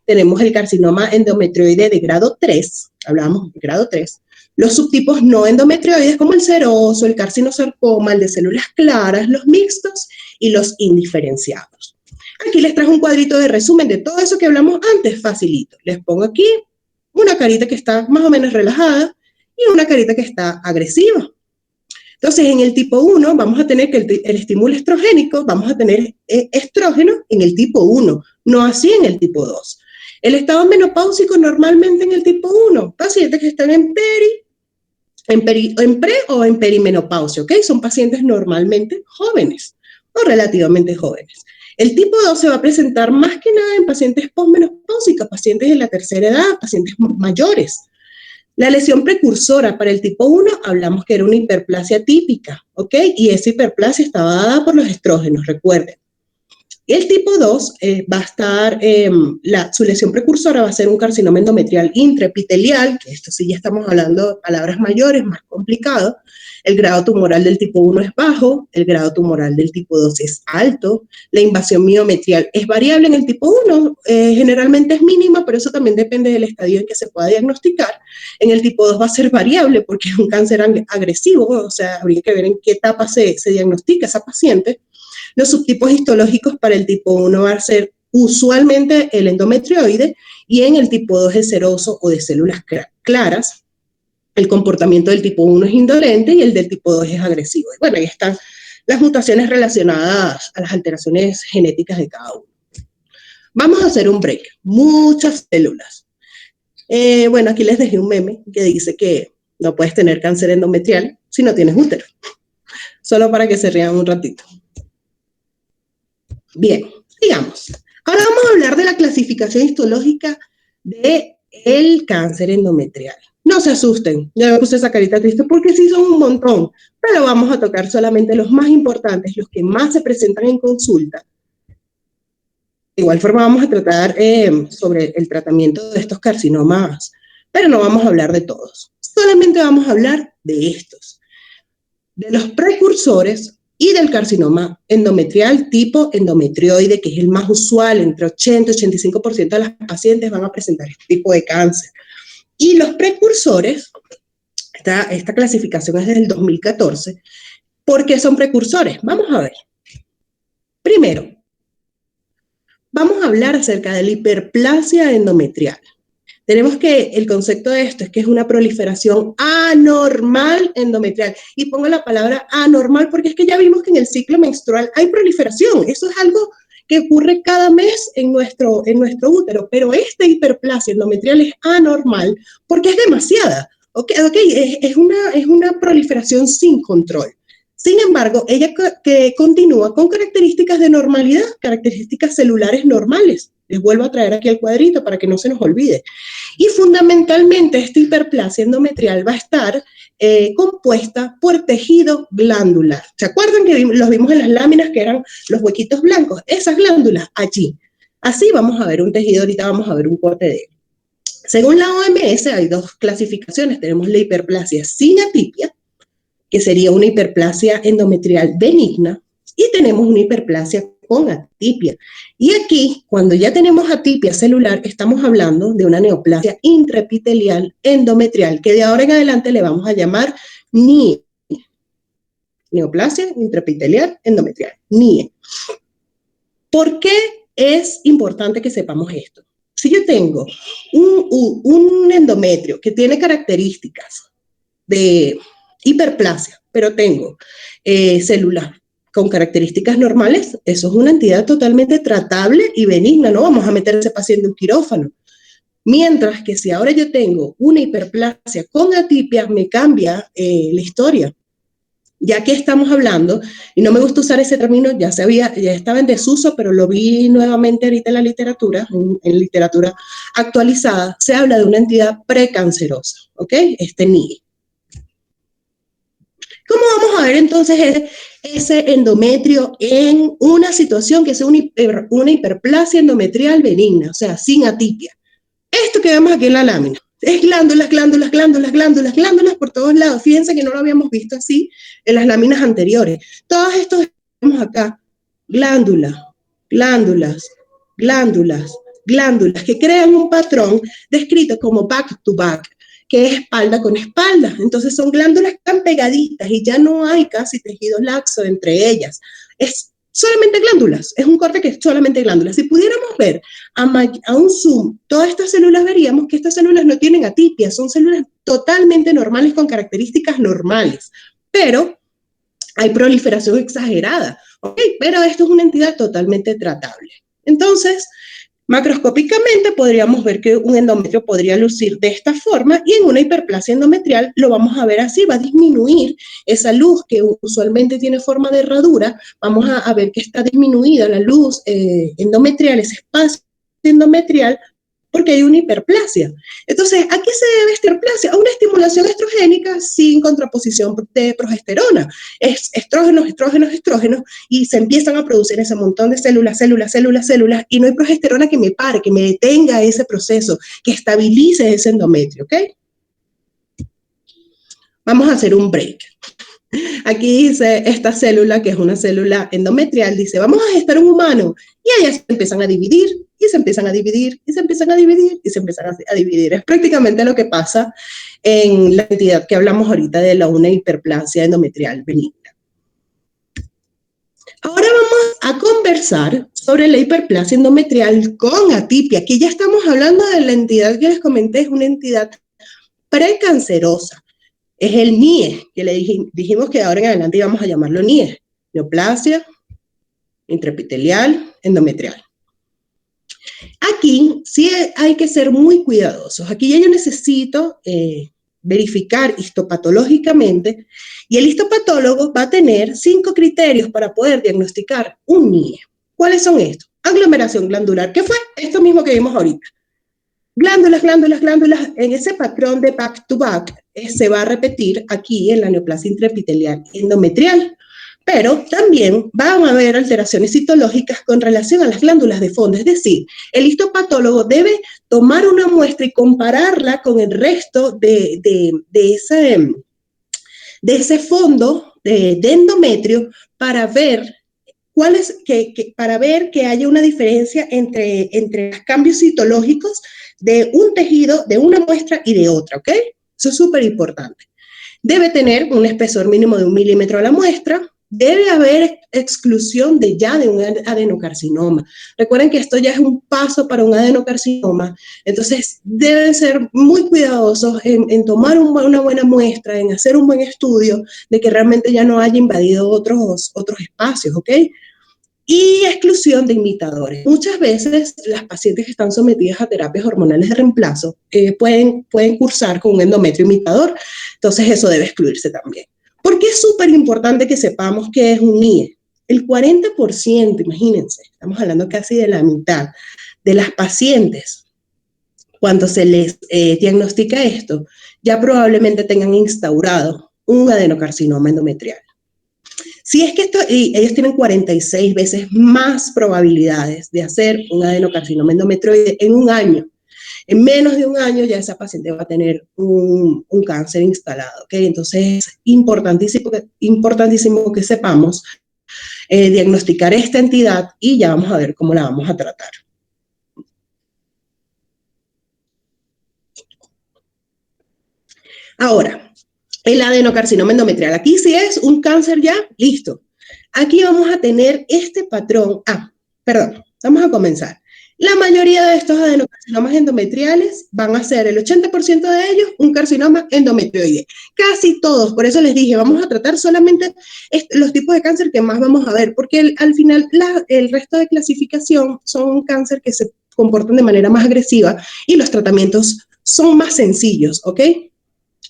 tenemos el carcinoma endometrioide de grado 3, hablamos de grado 3, los subtipos no endometrioides como el seroso, el carcinosarcoma, el de células claras, los mixtos y los indiferenciados. Aquí les trajo un cuadrito de resumen de todo eso que hablamos antes, facilito. Les pongo aquí una carita que está más o menos relajada y una carita que está agresiva. Entonces, en el tipo 1 vamos a tener que el estímulo estrogénico, vamos a tener estrógeno en el tipo 1, no así en el tipo 2. El estado menopáusico normalmente en el tipo 1, pacientes que están en pre o en perimenopausia, ¿ok? Son pacientes normalmente jóvenes o relativamente jóvenes. El tipo 2 se va a presentar más que nada en pacientes posmenopáusicos, pacientes de la tercera edad, pacientes mayores. La lesión precursora para el tipo 1, hablamos que era una hiperplasia típica, ¿ok? Y esa hiperplasia estaba dada por los estrógenos, recuerden. El tipo 2 va a estar, su lesión precursora va a ser un carcinoma endometrial intraepitelial, que esto sí ya estamos hablando de palabras mayores, más complicado. El grado tumoral del tipo 1 es bajo, el grado tumoral del tipo 2 es alto, la invasión miometrial es variable en el tipo 1, generalmente es mínima, pero eso también depende del estadio en que se pueda diagnosticar. En el tipo 2 va a ser variable porque es un cáncer agresivo, o sea, habría que ver en qué etapa se diagnostica esa paciente. Los subtipos histológicos para el tipo 1 va a ser usualmente el endometrioide y en el tipo 2 el seroso o de células claras. El comportamiento del tipo 1 es indolente y el del tipo 2 es agresivo. Y bueno, ahí están las mutaciones relacionadas a las alteraciones genéticas de cada uno. Vamos a hacer un break. Muchas células. Bueno, aquí les dejé un meme que dice que no puedes tener cáncer endometrial si no tienes útero. Solo para que se rían un ratito. Bien, sigamos. Ahora vamos a hablar de la clasificación histológica del cáncer endometrial. No se asusten, ya me puse esa carita triste porque sí son un montón, pero vamos a tocar solamente los más importantes, los que más se presentan en consulta. De igual forma vamos a tratar sobre el tratamiento de estos carcinomas, pero no vamos a hablar de todos. Solamente vamos a hablar de estos, de los precursores y del carcinoma endometrial tipo endometrioide, que es el más usual, entre 80 y 85% de las pacientes van a presentar este tipo de cáncer. Y los precursores, esta clasificación es desde el 2014, ¿por qué son precursores? Vamos a ver. Primero, vamos a hablar acerca de la hiperplasia endometrial. Tenemos que el concepto de esto es que es una proliferación anormal endometrial. Y pongo la palabra anormal porque es que ya vimos que en el ciclo menstrual hay proliferación. Eso es algo que ocurre cada mes en nuestro útero. Pero esta hiperplasia endometrial es anormal porque es demasiada. Es una proliferación sin control. Sin embargo, ella que continúa con características de normalidad, características celulares normales. Les vuelvo a traer aquí el cuadrito para que no se nos olvide. Y fundamentalmente esta hiperplasia endometrial va a estar compuesta por tejido glandular. ¿Se acuerdan que los vimos en las láminas que eran los huequitos blancos? Esas glándulas allí. Así vamos a ver un tejido, ahorita vamos a ver un corte de él. Según la OMS hay dos clasificaciones. Tenemos la hiperplasia sin atipia, que sería una hiperplasia endometrial benigna, y tenemos una hiperplasia con atipia. Y aquí, cuando ya tenemos atipia celular, estamos hablando de una neoplasia intraepitelial endometrial, que de ahora en adelante le vamos a llamar NIE. Neoplasia intraepitelial endometrial, NIE. ¿Por qué es importante que sepamos esto? Si yo tengo un endometrio que tiene características de hiperplasia, pero tengo células con características normales, eso es una entidad totalmente tratable y benigna, no vamos a meter a ese paciente en un quirófano. Mientras que si ahora yo tengo una hiperplasia con atipia, me cambia la historia. Ya que estamos hablando, y no me gusta usar ese término, ya estaba en desuso, pero lo vi nuevamente ahorita en la literatura, en literatura actualizada, se habla de una entidad precancerosa, ¿ok? NIE. ¿Cómo vamos a ver entonces ese endometrio en una situación que sea una hiperplasia endometrial benigna, o sea, sin atipia? Esto que vemos aquí en la lámina es glándulas, glándulas, glándulas, glándulas, glándulas por todos lados. Fíjense que no lo habíamos visto así en las láminas anteriores. Todos estos que vemos acá, glándulas, glándulas, glándulas, glándulas, que crean un patrón descrito como back to back, que es espalda con espalda. Entonces son glándulas tan pegaditas y ya no hay casi tejido laxo entre ellas. Es solamente glándulas, es un corte que es solamente glándulas. Si pudiéramos ver a un zoom todas estas células, veríamos que estas células no tienen atipia, son células totalmente normales con características normales, pero hay proliferación exagerada, ¿ok? Pero esto es una entidad totalmente tratable. Entonces, macroscópicamente podríamos ver que un endometrio podría lucir de esta forma y en una hiperplasia endometrial lo vamos a ver así, va a disminuir esa luz que usualmente tiene forma de herradura, vamos a ver que está disminuida la luz endometrial, ese espacio endometrial, porque hay una hiperplasia. Entonces, ¿a qué se debe esta hiperplasia? A una estimulación estrogénica sin contraposición de progesterona. Es estrógenos, estrógenos, estrógenos, y se empiezan a producir ese montón de células, células, células, células, y no hay progesterona que me pare, que me detenga ese proceso, que estabilice ese endometrio, ¿ok? Vamos a hacer un break. Aquí dice esta célula, que es una célula endometrial, dice, vamos a gestar un humano, y ellas se empiezan a dividir, y se empiezan a dividir, y se empiezan a dividir, y se empiezan a dividir. Es prácticamente lo que pasa en la entidad que hablamos ahorita de una hiperplasia endometrial benigna. Ahora vamos a conversar sobre la hiperplasia endometrial con atipia. Aquí ya estamos hablando de la entidad que les comenté, es una entidad precancerosa. Es el NIE, que dijimos que ahora en adelante íbamos a llamarlo NIE, neoplasia intraepitelial endometrial. Aquí sí hay que ser muy cuidadosos. Aquí ya yo necesito verificar histopatológicamente, y el histopatólogo va a tener 5 criterios para poder diagnosticar un NIE. ¿Cuáles son estos? Aglomeración glandular, que fue esto mismo que vimos ahorita. Glándulas, glándulas, glándulas, en ese patrón de back to back se va a repetir aquí en la neoplasia intraepitelial endometrial, pero también van a haber alteraciones citológicas con relación a las glándulas de fondo, es decir, el histopatólogo debe tomar una muestra y compararla con el resto de ese fondo de endometrio para ver para ver que haya una diferencia entre los cambios citológicos de un tejido, de una muestra y de otra, ¿ok? Eso es súper importante. Debe tener un espesor mínimo de 1 milímetro a la muestra. Debe haber exclusión de un adenocarcinoma. Recuerden que esto ya es un paso para un adenocarcinoma, entonces deben ser muy cuidadosos en tomar una buena muestra, en hacer un buen estudio de que realmente ya no haya invadido otros espacios, ¿ok? Y exclusión de imitadores. Muchas veces las pacientes que están sometidas a terapias hormonales de reemplazo pueden cursar con un endometrio imitador, entonces eso debe excluirse también. Porque es súper importante que sepamos qué es un NIE. El 40%, imagínense, estamos hablando casi de la mitad de las pacientes, cuando se les diagnostica esto, ya probablemente tengan instaurado un adenocarcinoma endometrial. Si es que ellos tienen 46 veces más probabilidades de hacer un adenocarcinoma endometrioide en un año. En menos de un año ya esa paciente va a tener un cáncer instalado, ¿ok? Entonces es importantísimo que sepamos diagnosticar esta entidad y ya vamos a ver cómo la vamos a tratar. Ahora, el adenocarcinoma endometrial. Aquí sí es un cáncer ya, listo. Aquí vamos a tener este patrón. Vamos a comenzar. La mayoría de estos adenocarcinomas endometriales van a ser, el 80% de ellos, un carcinoma endometrioide. Casi todos, por eso les dije, vamos a tratar solamente los tipos de cáncer que más vamos a ver, porque al final el resto de clasificación son cáncer que se comportan de manera más agresiva y los tratamientos son más sencillos, ¿ok?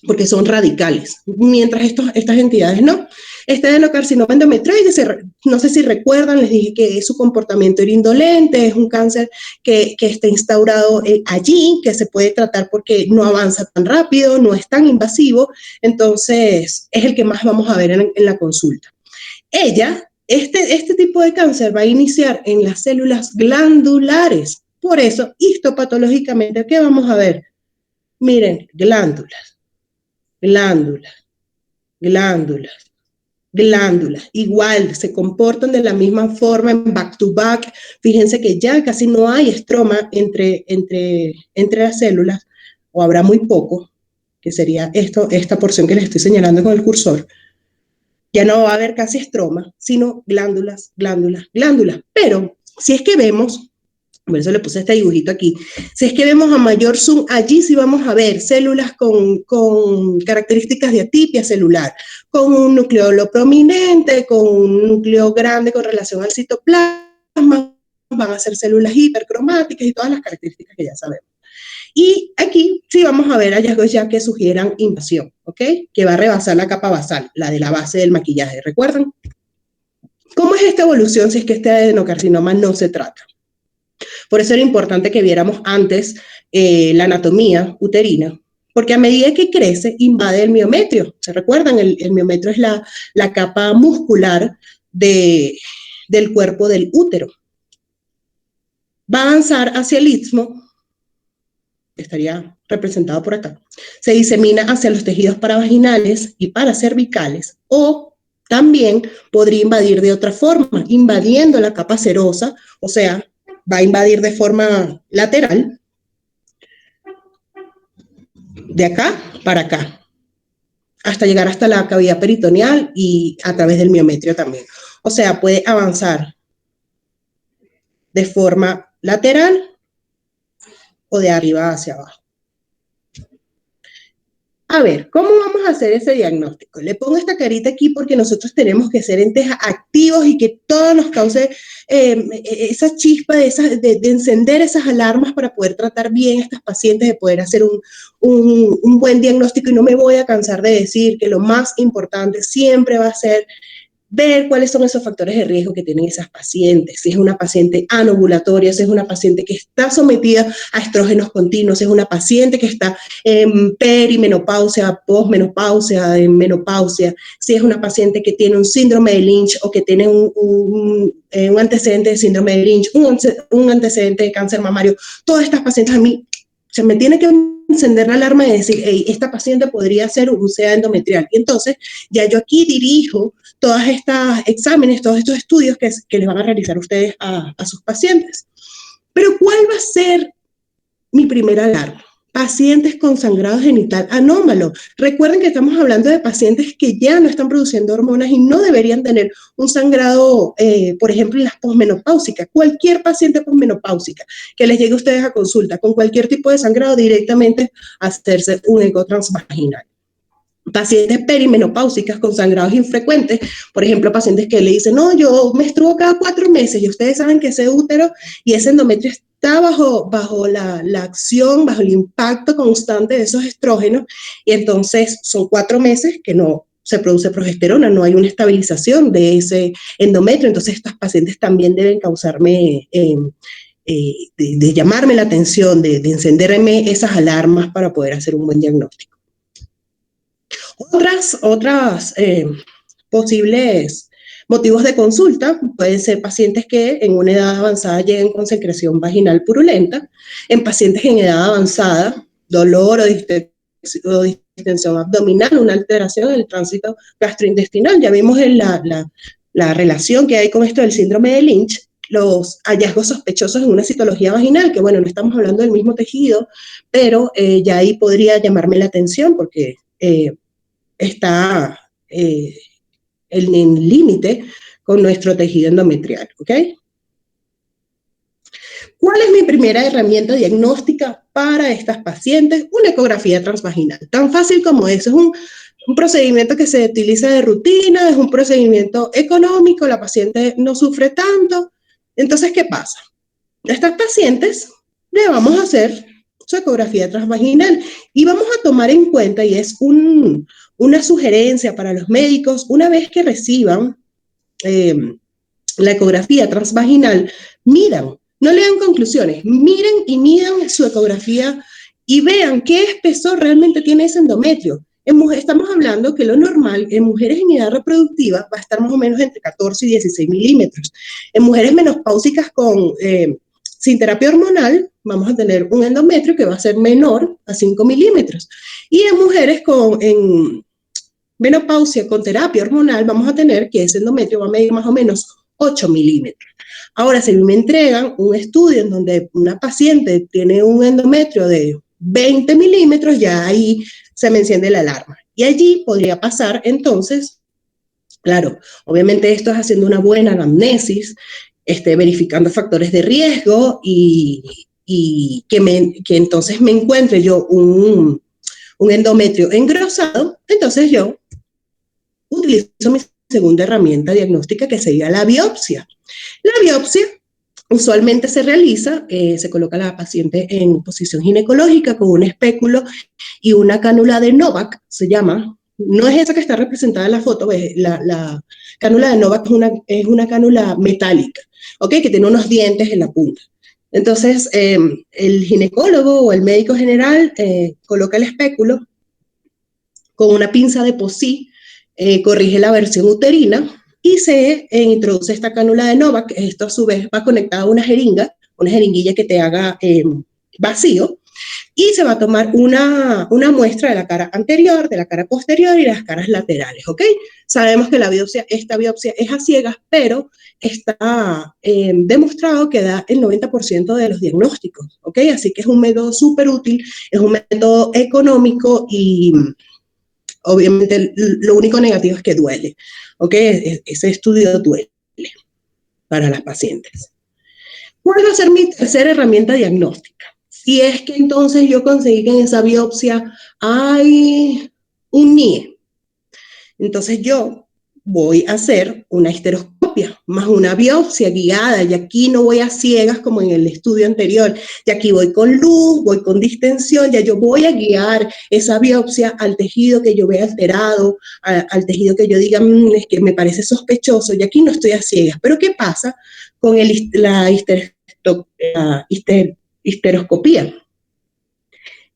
Porque son radicales, mientras estas entidades no. Este adenocarcinoma endometrioide, no sé si recuerdan, les dije que su comportamiento era indolente, es un cáncer que está instaurado allí, que se puede tratar porque no avanza tan rápido, no es tan invasivo, entonces es el que más vamos a ver en la consulta. Este tipo de cáncer va a iniciar en las células glandulares, por eso histopatológicamente, ¿qué vamos a ver? Miren, glándulas, glándulas, glándulas, glándulas, igual, se comportan de la misma forma en back to back. Fíjense que ya casi no hay estroma entre las células, o habrá muy poco, que sería esta porción que les estoy señalando con el cursor. Ya no va a haber casi estroma, sino glándulas, glándulas, glándulas. Pero si es que vemos, por eso le puse este dibujito aquí, si es que vemos a mayor zoom, allí sí vamos a ver células con características de atipia celular, con un nucleolo prominente, con un núcleo grande con relación al citoplasma, van a ser células hipercromáticas y todas las características que ya sabemos. Y aquí sí vamos a ver hallazgos ya que sugieran invasión, ¿ok? Que va a rebasar la capa basal, la de la base del maquillaje, ¿recuerdan? ¿Cómo es esta evolución si es que este adenocarcinoma no se trata? Por eso era importante que viéramos antes la anatomía uterina, porque a medida que crece, invade el miometrio. ¿Se recuerdan? El miometrio es la capa muscular del cuerpo del útero. Va a avanzar hacia el istmo, estaría representado por acá. Se disemina hacia los tejidos paravaginales y paracervicales, o también podría invadir de otra forma, invadiendo la capa serosa, o sea, va a invadir de forma lateral, de acá para acá, hasta llegar hasta la cavidad peritoneal y a través del miometrio también. O sea, puede avanzar de forma lateral o de arriba hacia abajo. A ver, ¿cómo vamos a hacer ese diagnóstico? Le pongo esta carita aquí porque nosotros tenemos que ser entes activos y que todo nos cause esa chispa de encender esas alarmas para poder tratar bien a estas pacientes, de poder hacer un buen diagnóstico. Y no me voy a cansar de decir que lo más importante siempre va a ser ver cuáles son esos factores de riesgo que tienen esas pacientes, si es una paciente anovulatoria, si es una paciente que está sometida a estrógenos continuos, si es una paciente que está en perimenopausia, posmenopausia, en menopausia, si es una paciente que tiene un síndrome de Lynch o que tiene un antecedente de síndrome de Lynch, un antecedente de cáncer mamario. Todas estas pacientes a mí se me tiene que encender la alarma de decir, hey, esta paciente podría ser un CA endometrial. Y entonces ya yo aquí dirijo todos estos exámenes, todos estos estudios que les van a realizar ustedes a sus pacientes. Pero ¿cuál va a ser mi primera alarma? Pacientes con sangrado genital anómalo. Recuerden que estamos hablando de pacientes que ya no están produciendo hormonas y no deberían tener un sangrado, por ejemplo, en las posmenopáusicas. Cualquier paciente posmenopáusica que les llegue a ustedes a consulta con cualquier tipo de sangrado, directamente a hacerse un eco transvaginal. Pacientes perimenopáusicas con sangrados infrecuentes, por ejemplo, pacientes que le dicen, no, yo menstruo cada 4 meses, y ustedes saben que ese útero y ese endometrio está bajo la acción, bajo el impacto constante de esos estrógenos, y entonces son 4 meses que no se produce progesterona, no hay una estabilización de ese endometrio, entonces estas pacientes también deben causarme, de llamarme la atención, de encenderme esas alarmas para poder hacer un buen diagnóstico. Otras posibles motivos de consulta pueden ser pacientes que en una edad avanzada lleguen con secreción vaginal purulenta, en pacientes en edad avanzada, dolor o distensión abdominal, una alteración en el tránsito gastrointestinal. Ya vimos en la relación que hay con esto del síndrome de Lynch, los hallazgos sospechosos en una citología vaginal, que bueno, no estamos hablando del mismo tejido, pero ya ahí podría llamarme la atención porque está en límite con nuestro tejido endometrial, ¿ok? ¿Cuál es mi primera herramienta diagnóstica para estas pacientes? Una ecografía transvaginal. Tan fácil como eso. Es un procedimiento que se utiliza de rutina, es un procedimiento económico, la paciente no sufre tanto. Entonces, ¿qué pasa? A estas pacientes le vamos a hacer su ecografía transvaginal y vamos a tomar en cuenta, y es una sugerencia para los médicos, una vez que reciban la ecografía transvaginal, midan, no lean conclusiones, miren y midan su ecografía y vean qué espesor realmente tiene ese endometrio. Estamos hablando que lo normal en mujeres en edad reproductiva va a estar más o menos entre 14 y 16 milímetros. En mujeres menopáusicas sin terapia hormonal vamos a tener un endometrio que va a ser menor a 5 milímetros. Y en mujeres en menopausia con terapia hormonal vamos a tener que ese endometrio va a medir más o menos 8 milímetros. Ahora, si me entregan un estudio en donde una paciente tiene un endometrio de 20 milímetros, ya ahí se me enciende la alarma. Y allí podría pasar entonces, claro, obviamente esto es haciendo una buena anamnesis, verificando factores de riesgo y que entonces me encuentre yo un endometrio engrosado, entonces yo utilizo mi segunda herramienta diagnóstica, que sería la biopsia. La biopsia usualmente se realiza, se coloca a la paciente en posición ginecológica con un espéculo y una cánula de Novak, se llama. No es esa que está representada en la foto, la cánula de Novak es una cánula metálica, ¿ok? Que tiene unos dientes en la punta. Entonces, el ginecólogo o el médico general coloca el espéculo con una pinza de Posey, corrige la versión uterina y se introduce esta cánula de Novak. Esto a su vez va conectado a una jeringuilla que te haga vacío, y se va a tomar una muestra de la cara anterior, de la cara posterior y las caras laterales, ¿ok? Sabemos que esta biopsia es a ciegas, pero está demostrado que da el 90% de los diagnósticos, ¿ok? Así que es un método súper útil, es un método económico y obviamente lo único negativo es que duele, ¿ok? Ese estudio duele para las pacientes. ¿Cuál va a ser mi tercera herramienta diagnóstica? Si es que entonces yo conseguí que en esa biopsia hay un NIE, entonces yo voy a hacer una histeroscopia más una biopsia guiada, y aquí no voy a ciegas como en el estudio anterior, y aquí voy con luz, voy con distensión, ya yo voy a guiar esa biopsia al tejido que yo vea alterado, al tejido que yo diga, es que me parece sospechoso, y aquí no estoy a ciegas. Pero ¿qué pasa con la histeroscopía?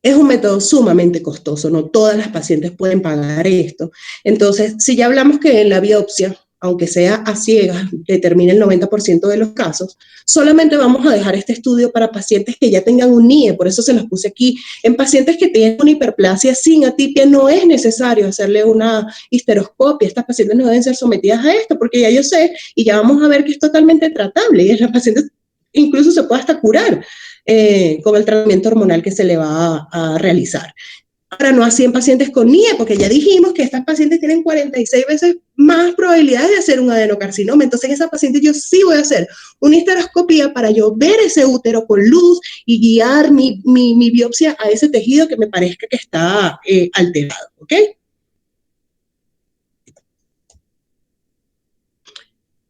Es un método sumamente costoso, no todas las pacientes pueden pagar esto. Entonces, si ya hablamos que en la biopsia, aunque sea a ciegas, determina el 90% de los casos, solamente vamos a dejar este estudio para pacientes que ya tengan un NIE, por eso se los puse aquí. En pacientes que tienen una hiperplasia sin atipia no es necesario hacerle una histeroscopia. Estas pacientes no deben ser sometidas a esto, porque ya yo sé y ya vamos a ver que es totalmente tratable y las pacientes incluso se puede hasta curar con el tratamiento hormonal que se le va a realizar. Ahora, no así en pacientes con NIE, porque ya dijimos que estas pacientes tienen 46 veces más probabilidades de hacer un adenocarcinoma. Entonces, en esa paciente yo sí voy a hacer una histeroscopía para yo ver ese útero con luz y guiar mi biopsia a ese tejido que me parezca que está alterado, ¿ok?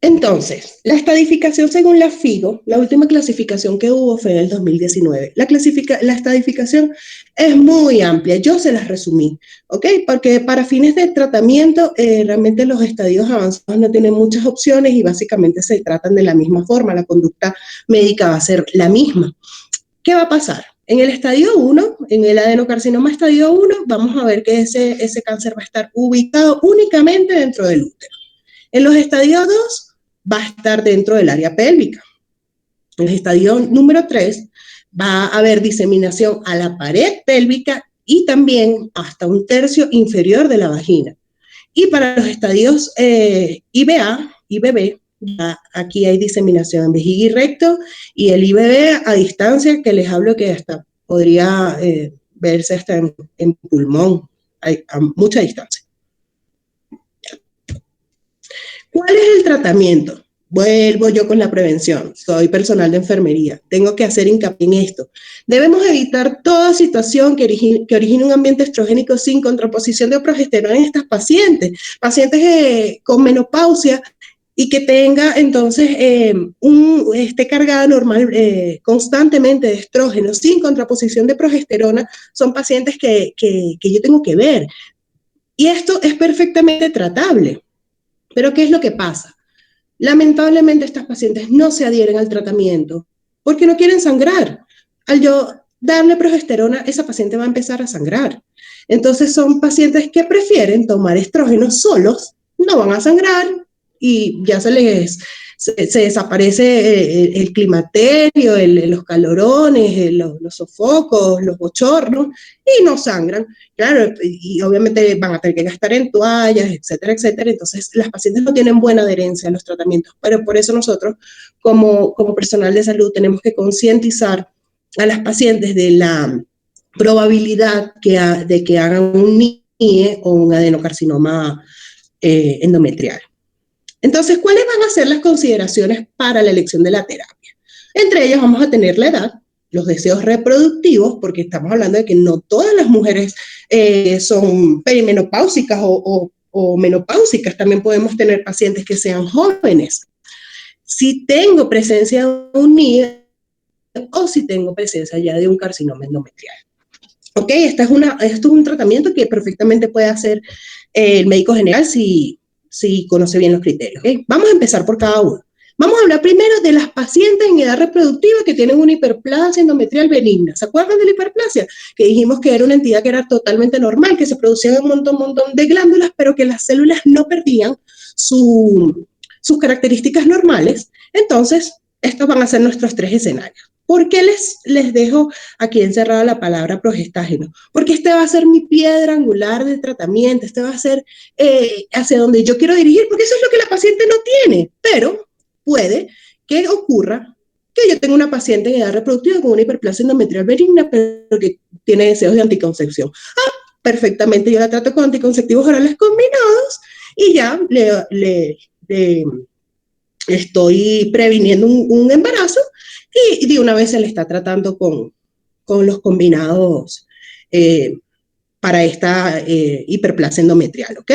Entonces, la estadificación según la FIGO, la última clasificación que hubo fue en el 2019. La estadificación es muy amplia, yo se las resumí, ¿ok? Porque para fines de tratamiento, realmente los estadios avanzados no tienen muchas opciones y básicamente se tratan de la misma forma, la conducta médica va a ser la misma. ¿Qué va a pasar? En el estadio 1, en el adenocarcinoma estadio 1, vamos a ver que ese cáncer va a estar ubicado únicamente dentro del útero. En los estadios 2, va a estar dentro del área pélvica. En el estadio número 3 va a haber diseminación a la pared pélvica y también hasta un tercio inferior de la vagina. Y para los estadios IBA, IBB, aquí hay diseminación en vejiga y recto, y el IBB a distancia, que les hablo que hasta podría verse hasta en pulmón, a mucha distancia. ¿Cuál es el tratamiento? Vuelvo yo con la prevención, soy personal de enfermería, tengo que hacer hincapié en esto. Debemos evitar toda situación que origine un ambiente estrogénico sin contraposición de progesterona en estas pacientes, pacientes con menopausia y que tenga entonces esté cargada normal constantemente de estrógeno sin contraposición de progesterona, son pacientes que yo tengo que ver. Y esto es perfectamente tratable. Pero ¿qué es lo que pasa? Lamentablemente estas pacientes no se adhieren al tratamiento porque no quieren sangrar. Al yo darle progesterona, esa paciente va a empezar a sangrar. Entonces son pacientes que prefieren tomar estrógenos solos, no van a sangrar y ya se desaparece el climaterio, los calorones, los sofocos, los bochornos y no sangran. Claro, y obviamente van a tener que gastar en toallas, etcétera, etcétera. Entonces, las pacientes no tienen buena adherencia a los tratamientos, pero por eso nosotros, como personal de salud, tenemos que concientizar a las pacientes de la probabilidad de que hagan un NIE o un adenocarcinoma endometrial. Entonces, ¿cuáles van a ser las consideraciones para la elección de la terapia? Entre ellas vamos a tener la edad, los deseos reproductivos, porque estamos hablando de que no todas las mujeres son perimenopáusicas o menopáusicas, también podemos tener pacientes que sean jóvenes. Si tengo presencia de un NIE o si tengo presencia ya de un carcinoma endometrial. Ok, esto es un tratamiento que perfectamente puede hacer el médico general si conoce bien los criterios. ¿Okay? Vamos a empezar por cada uno. Vamos a hablar primero de las pacientes en edad reproductiva que tienen una hiperplasia endometrial benigna. ¿Se acuerdan de la hiperplasia? Que dijimos que era una entidad que era totalmente normal, que se producían un montón de glándulas, pero que las células no perdían sus características normales. Entonces, estos van a ser nuestros 3 escenarios. ¿Por qué les dejo aquí encerrada la palabra progestágeno? Porque este va a ser mi piedra angular de tratamiento, este va a ser hacia donde yo quiero dirigir, porque eso es lo que la paciente no tiene, pero puede que ocurra que yo tenga una paciente en edad reproductiva con una hiperplasia endometrial benigna, pero que tiene deseos de anticoncepción. Perfectamente, yo la trato con anticonceptivos orales combinados y ya le estoy previniendo un embarazo y de una vez se le está tratando con los combinados para esta hiperplasia endometrial, ¿ok?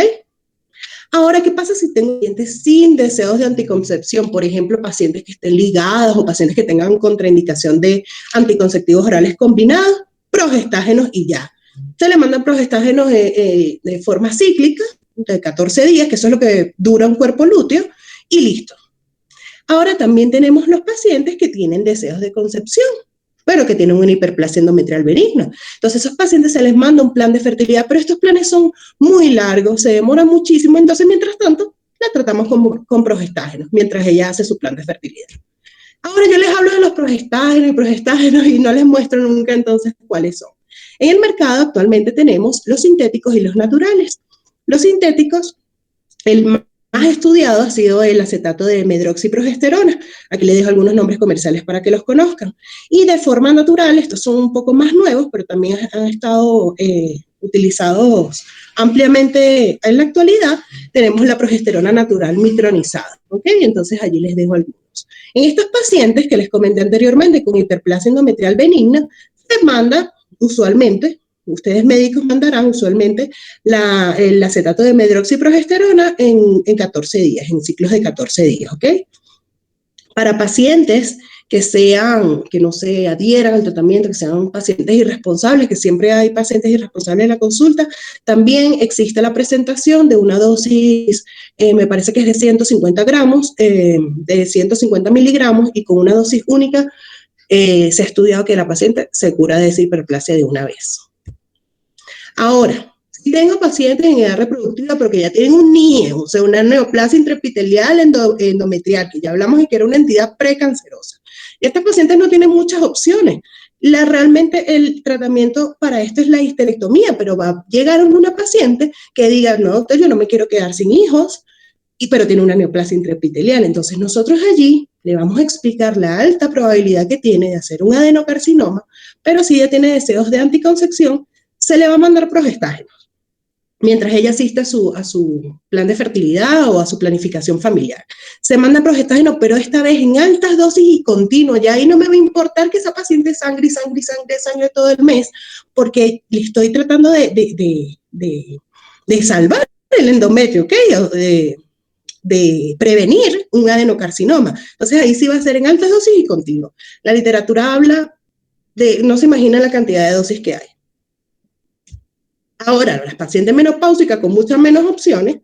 Ahora, ¿qué pasa si tengo pacientes sin deseos de anticoncepción? Por ejemplo, pacientes que estén ligadas o pacientes que tengan contraindicación de anticonceptivos orales combinados, progestágenos y ya. Se le mandan progestágenos de forma cíclica, de 14 días, que eso es lo que dura un cuerpo lúteo, y listo. Ahora también tenemos los pacientes que tienen deseos de concepción, pero que tienen una hiperplasia endometrial benigna. Entonces, a esos pacientes se les manda un plan de fertilidad, pero estos planes son muy largos, se demoran muchísimo, entonces, mientras tanto, la tratamos con progestágenos, mientras ella hace su plan de fertilidad. Ahora yo les hablo de los progestágenos y no les muestro nunca entonces cuáles son. En el mercado actualmente tenemos los sintéticos y los naturales. Los sintéticos, el más estudiado ha sido el acetato de medroxiprogesterona. Aquí les dejo algunos nombres comerciales para que los conozcan. Y de forma natural, estos son un poco más nuevos, pero también han estado utilizados ampliamente en la actualidad. Tenemos la progesterona natural mitronizada, ¿ok? Entonces allí les dejo algunos. En estos pacientes que les comenté anteriormente con hiperplasia endometrial benigna, se manda usualmente, ustedes médicos mandarán usualmente el acetato de medroxiprogesterona en 14 días, en ciclos de 14 días, ¿ok? Para pacientes que no se adhieran al tratamiento, que sean pacientes irresponsables, que siempre hay pacientes irresponsables en la consulta, también existe la presentación de una dosis, me parece que es de 150 gramos, de 150 miligramos, y con una dosis única se ha estudiado que la paciente se cura de esa hiperplasia de una vez. Ahora, si tengo pacientes en edad reproductiva pero que ya tienen un NIE, o sea, una neoplasia intraepitelial endometrial, que ya hablamos de que era una entidad precancerosa, y estas pacientes no tienen muchas opciones. Realmente el tratamiento para esto es la histerectomía, pero va a llegar una paciente que diga, no, doctor, yo no me quiero quedar sin hijos, pero tiene una neoplasia intraepitelial. Entonces nosotros allí le vamos a explicar la alta probabilidad que tiene de hacer un adenocarcinoma, pero si ella tiene deseos de anticoncepción, se le va a mandar progestágenos. mientras ella asiste a su plan de fertilidad o a su planificación familiar. Se manda progestágeno, pero esta vez en altas dosis y continuo. Ya ahí no me va a importar que esa paciente sangre y sangre y sangre, sangre todo el mes, porque le estoy tratando de salvar el endometrio, ¿ok? De prevenir un adenocarcinoma. Entonces ahí sí va a ser en altas dosis y continuo. La literatura habla de, no se imagina la cantidad de dosis que hay. Ahora, las pacientes menopáusicas con muchas menos opciones,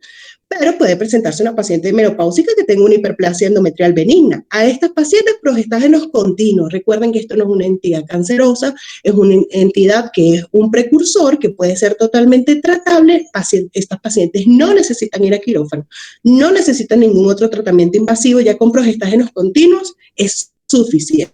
pero puede presentarse una paciente menopáusica que tenga una hiperplasia endometrial benigna. A estas pacientes progestágenos continuos. Recuerden que esto no es una entidad cancerosa, es una entidad que es un precursor que puede ser totalmente tratable. Estas pacientes no necesitan ir a quirófano, no necesitan ningún otro tratamiento invasivo, ya con progestágenos continuos es suficiente.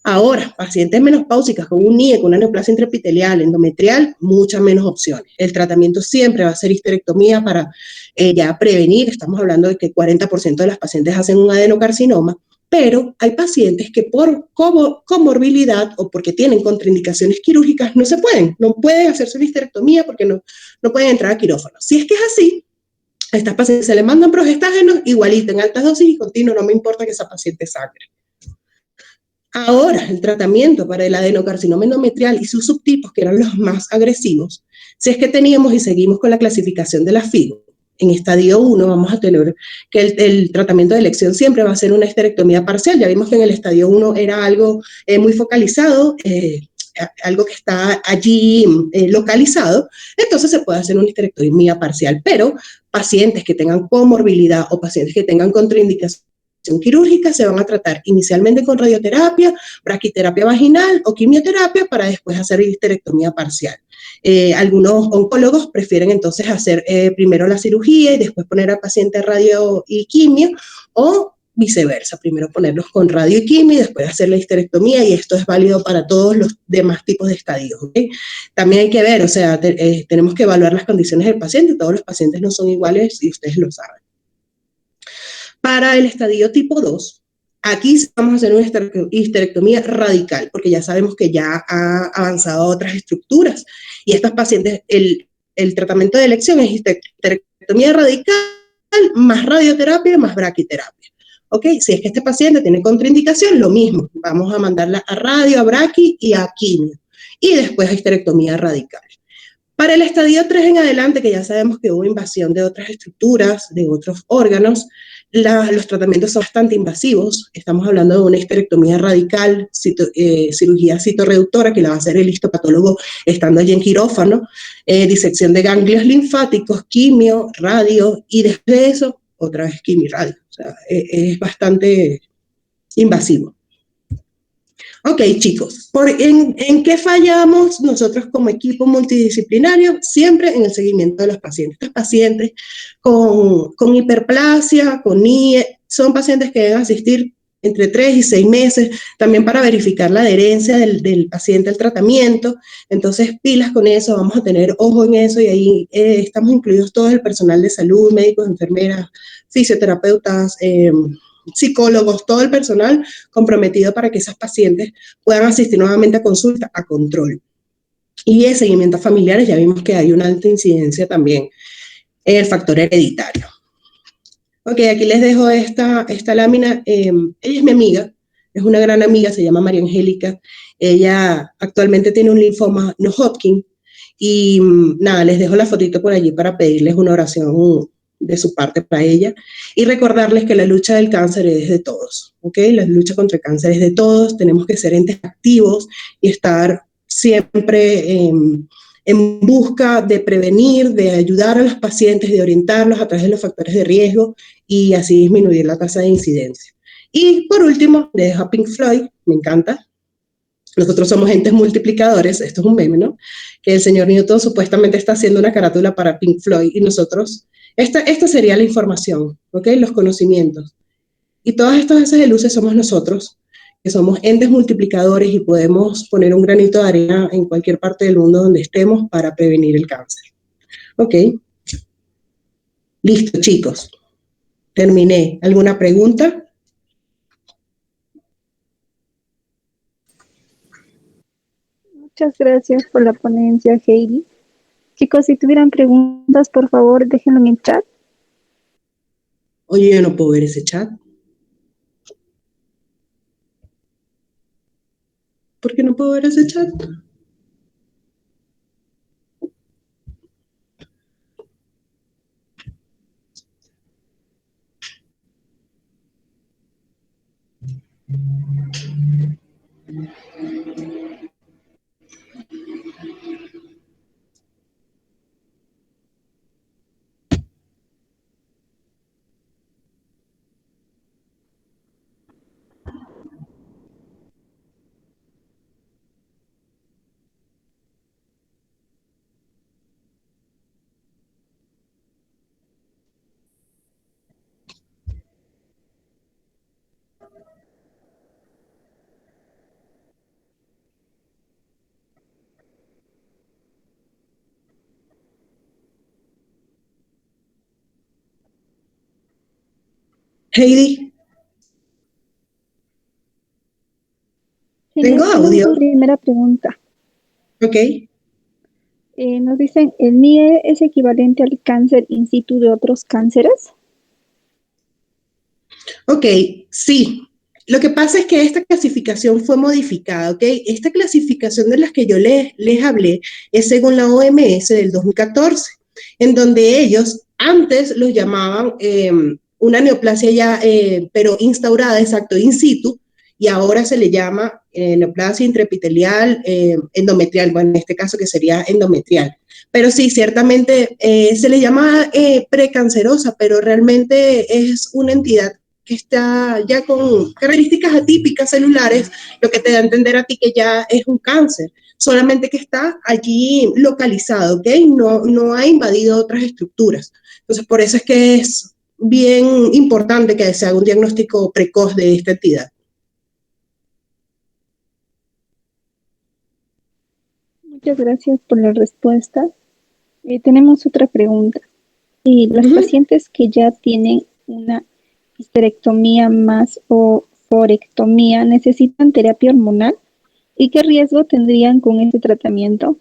Ahora, pacientes menopáusicas con un NIE, con una neoplasia intraepitelial, endometrial, muchas menos opciones. El tratamiento siempre va a ser histerectomía para ya prevenir. Estamos hablando de que 40% de las pacientes hacen un adenocarcinoma, pero hay pacientes que por comorbilidad o porque tienen contraindicaciones quirúrgicas no pueden hacerse una histerectomía porque no pueden entrar a quirófano. Si es que es así, a estas pacientes se le mandan progestágenos igualito en altas dosis y continuo, no me importa que esa paciente sangre. Ahora, el tratamiento para el adenocarcinoma endometrial y sus subtipos, que eran los más agresivos, si es que teníamos y seguimos con la clasificación de la FIGO, en estadio 1 vamos a tener que el tratamiento de elección siempre va a ser una histerectomía parcial. Ya vimos que en el estadio 1 era algo muy focalizado, algo que está allí localizado, entonces se puede hacer una histerectomía parcial, pero pacientes que tengan comorbilidad o pacientes que tengan contraindicación quirúrgica se van a tratar inicialmente con radioterapia, braquiterapia vaginal o quimioterapia para después hacer histerectomía parcial. Algunos oncólogos prefieren entonces hacer primero la cirugía y después poner al paciente radio y quimio, o viceversa, primero ponerlos con radio y quimio y después hacer la histerectomía, y esto es válido para todos los demás tipos de estadios. ¿Okay? También hay que ver, o sea, tenemos que evaluar las condiciones del paciente, todos los pacientes no son iguales y ustedes lo saben. Para el estadio tipo 2, aquí vamos a hacer una histerectomía radical, porque ya sabemos que ya ha avanzado a otras estructuras. Y estas pacientes, el tratamiento de elección es histerectomía radical más radioterapia más braquiterapia. ¿Ok? Si es que este paciente tiene contraindicación, lo mismo. Vamos a mandarla a radio, a braqui y a quimio. Y después a histerectomía radical. Para el estadio 3 en adelante, que ya sabemos que hubo invasión de otras estructuras, de otros órganos, los tratamientos son bastante invasivos. Estamos hablando de una histerectomía radical, cirugía citorreductora, que la va a hacer el histopatólogo estando allí en quirófano, disección de ganglios linfáticos, quimio, radio, y después de eso, otra vez quimio y radio. O sea, es bastante invasivo. Ok, chicos, ¿en qué fallamos nosotros como equipo multidisciplinario? Siempre en el seguimiento de los pacientes. Estos pacientes con hiperplasia, con NIE, son pacientes que deben asistir entre 3 y 6 meses, también para verificar la adherencia del paciente al tratamiento. Entonces, pilas con eso, vamos a tener ojo en eso, y ahí estamos incluidos todo el personal de salud, médicos, enfermeras, fisioterapeutas, psicólogos, todo el personal comprometido para que esas pacientes puedan asistir nuevamente a consulta, a control. Y en seguimientos familiares ya vimos que hay una alta incidencia también en el factor hereditario. Ok, aquí les dejo esta lámina. Ella es mi amiga, es una gran amiga, se llama María Angélica. Ella actualmente tiene un linfoma no Hodgkin. Y nada, les dejo la fotito por allí para pedirles una oración de su parte para ella, y recordarles que la lucha del cáncer es de todos, ¿ok? La lucha contra el cáncer es de todos, tenemos que ser entes activos y estar siempre en busca de prevenir, de ayudar a los pacientes, de orientarlos a través de los factores de riesgo y así disminuir la tasa de incidencia. Y por último, les dejo a Pink Floyd, me encanta. Nosotros somos entes multiplicadores, esto es un meme, ¿no? Que el señor Newton supuestamente está haciendo una carátula para Pink Floyd y nosotros, esta sería la información, ¿ok? Los conocimientos. Y todas estas veces de luces somos nosotros, que somos entes multiplicadores y podemos poner un granito de arena en cualquier parte del mundo donde estemos para prevenir el cáncer. ¿Ok? Listo, chicos. Terminé. ¿Alguna pregunta? Muchas gracias por la ponencia, Heidi. Chicos, si tuvieran preguntas, por favor, déjenlo en el chat. Oye, yo no puedo ver ese chat. ¿Por qué no puedo ver ese chat? Heidi, tengo Genial, tenemos audio. una primera pregunta. Ok. Nos dicen, ¿el NIE es equivalente al cáncer in situ de otros cánceres? Ok, sí. Lo que pasa es que esta clasificación fue modificada, ¿ok? Esta clasificación de las que yo les hablé es según la OMS del 2014, en donde ellos antes los llamaban una neoplasia ya, pero instaurada, exacto, in situ, y ahora se le llama neoplasia intraepitelial endometrial, bueno, en este caso que sería endometrial. Pero sí, ciertamente se le llama precancerosa, pero realmente es una entidad que está ya con características atípicas celulares, lo que te da a entender a ti que ya es un cáncer, solamente que está allí localizado, ¿ok? No ha invadido otras estructuras. Entonces, por eso es que es bien importante que se haga un diagnóstico precoz de esta entidad. Muchas gracias por la respuesta. Tenemos otra pregunta. Las pacientes que ya tienen una histerectomía más o forectomía necesitan terapia hormonal y qué riesgo tendrían con este tratamiento.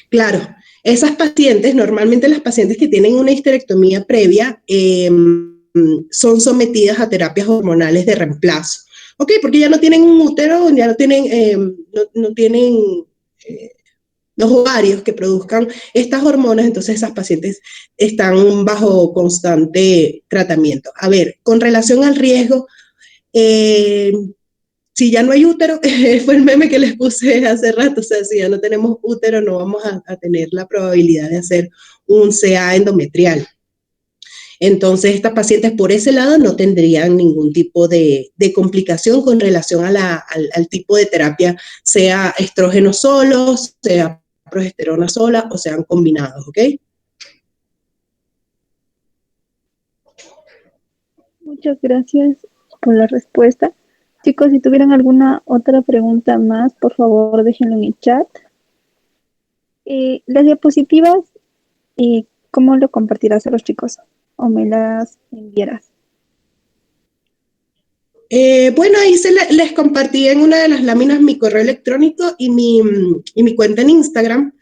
Claro, esas pacientes, normalmente las pacientes que tienen una histerectomía previa, son sometidas a terapias hormonales de reemplazo. ¿Ok? Porque ya no tienen un útero, ya no tienen, no tienen los ovarios que produzcan estas hormonas, entonces esas pacientes están bajo constante tratamiento. A ver, con relación al riesgo, eh, si ya no hay útero, fue el meme que les puse hace rato, o sea, si ya no tenemos útero, no vamos a tener la probabilidad de hacer un CA endometrial. Entonces, estas pacientes por ese lado no tendrían ningún tipo de complicación con relación al tipo de terapia, sea estrógeno solo, sea progesterona sola o sean combinados, ¿ok? Muchas gracias por la respuesta. Chicos, si tuvieran alguna otra pregunta más, por favor, déjenlo en el chat. Las diapositivas, ¿cómo lo compartirás a los chicos? ¿O me las enviarás? Bueno, ahí les compartí en una de las láminas mi correo electrónico y mi cuenta en Instagram.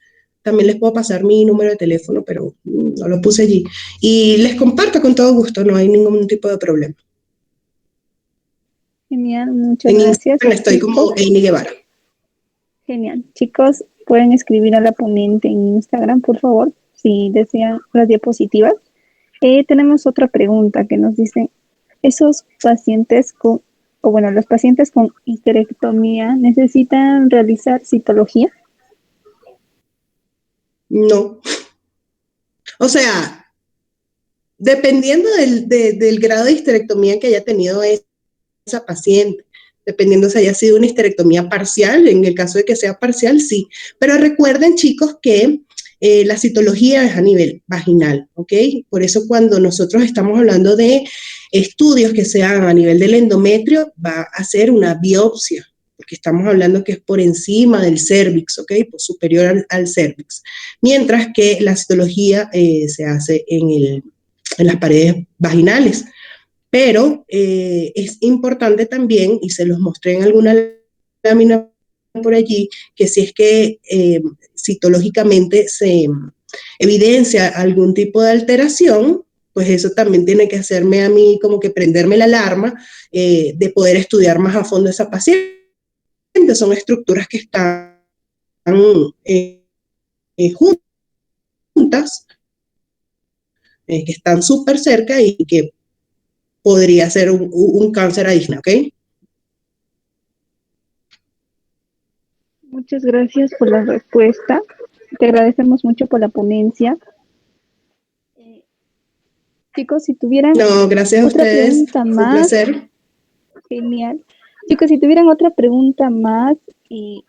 También les puedo pasar mi número de teléfono, pero no lo puse allí. Y les comparto con todo gusto, no hay ningún tipo de problema. Genial, muchas En gracias, Instagram estoy chicos. como Eini Guevara. Genial. Chicos, pueden escribir a la ponente en Instagram, por favor, si desean las diapositivas. Tenemos otra pregunta que nos dice, ¿esos pacientes con, o bueno, los pacientes con histerectomía necesitan realizar citología? No. O sea, dependiendo del grado de histerectomía que haya tenido esa paciente, dependiendo si haya sido una histerectomía parcial, en el caso de que sea parcial, sí. Pero recuerden, chicos, que la citología es a nivel vaginal, ¿ok? Por eso cuando nosotros estamos hablando de estudios que sean a nivel del endometrio, va a ser una biopsia, porque estamos hablando que es por encima del cervix, ¿ok? Por superior al cervix. Mientras que la citología se hace en las paredes vaginales. Pero es importante también, y se los mostré en alguna lámina por allí, que si es que citológicamente se evidencia algún tipo de alteración, pues eso también tiene que hacerme a mí como que prenderme la alarma de poder estudiar más a fondo esa paciente. Son estructuras que están eh, juntas, que están súper cerca y que podría ser un cáncer adicional, ¿ok? Muchas gracias por la respuesta. Te agradecemos mucho por la ponencia. Eh, Chicos, si tuvieran No, gracias a otra ustedes, pregunta fue un más, placer. genial. Chicos, si tuvieran otra pregunta más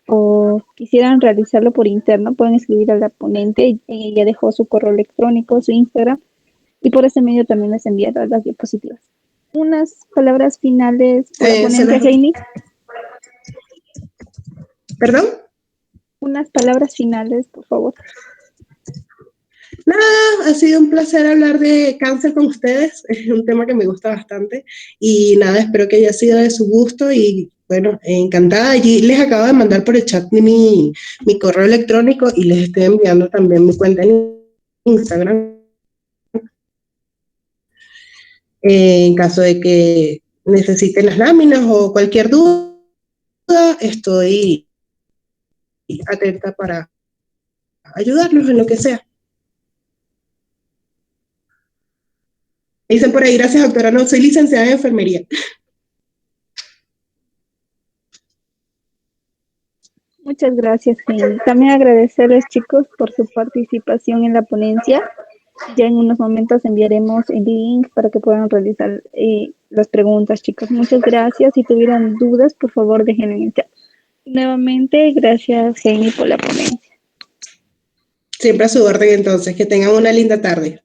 o quisieran realizarlo por interno, pueden escribir a la ponente. Ella dejó su correo electrónico, su Instagram, y por ese medio también les enviaron las diapositivas. Unas palabras finales por la Se ponencia, las... Heini. ¿Perdón? Unas palabras finales, por favor. Nada, ha sido un placer hablar de cáncer con ustedes, es un tema que me gusta bastante y nada, espero que haya sido de su gusto y bueno, encantada. Allí les acabo de mandar por el chat mi correo electrónico y les estoy enviando también mi cuenta en Instagram. En caso de que necesiten las láminas o cualquier duda, estoy atenta para ayudarlos en lo que sea. Dicen por ahí, gracias doctora, no, soy licenciada en enfermería. Muchas gracias, Heini. También agradecerles, chicos, por su participación en la ponencia. Ya en unos momentos enviaremos el link para que puedan realizar las preguntas, chicos. Muchas gracias. Si tuvieran dudas, por favor, déjenlo en el chat. Nuevamente, gracias, Heini, por la ponencia. Siempre a su orden entonces, que tengan una linda tarde.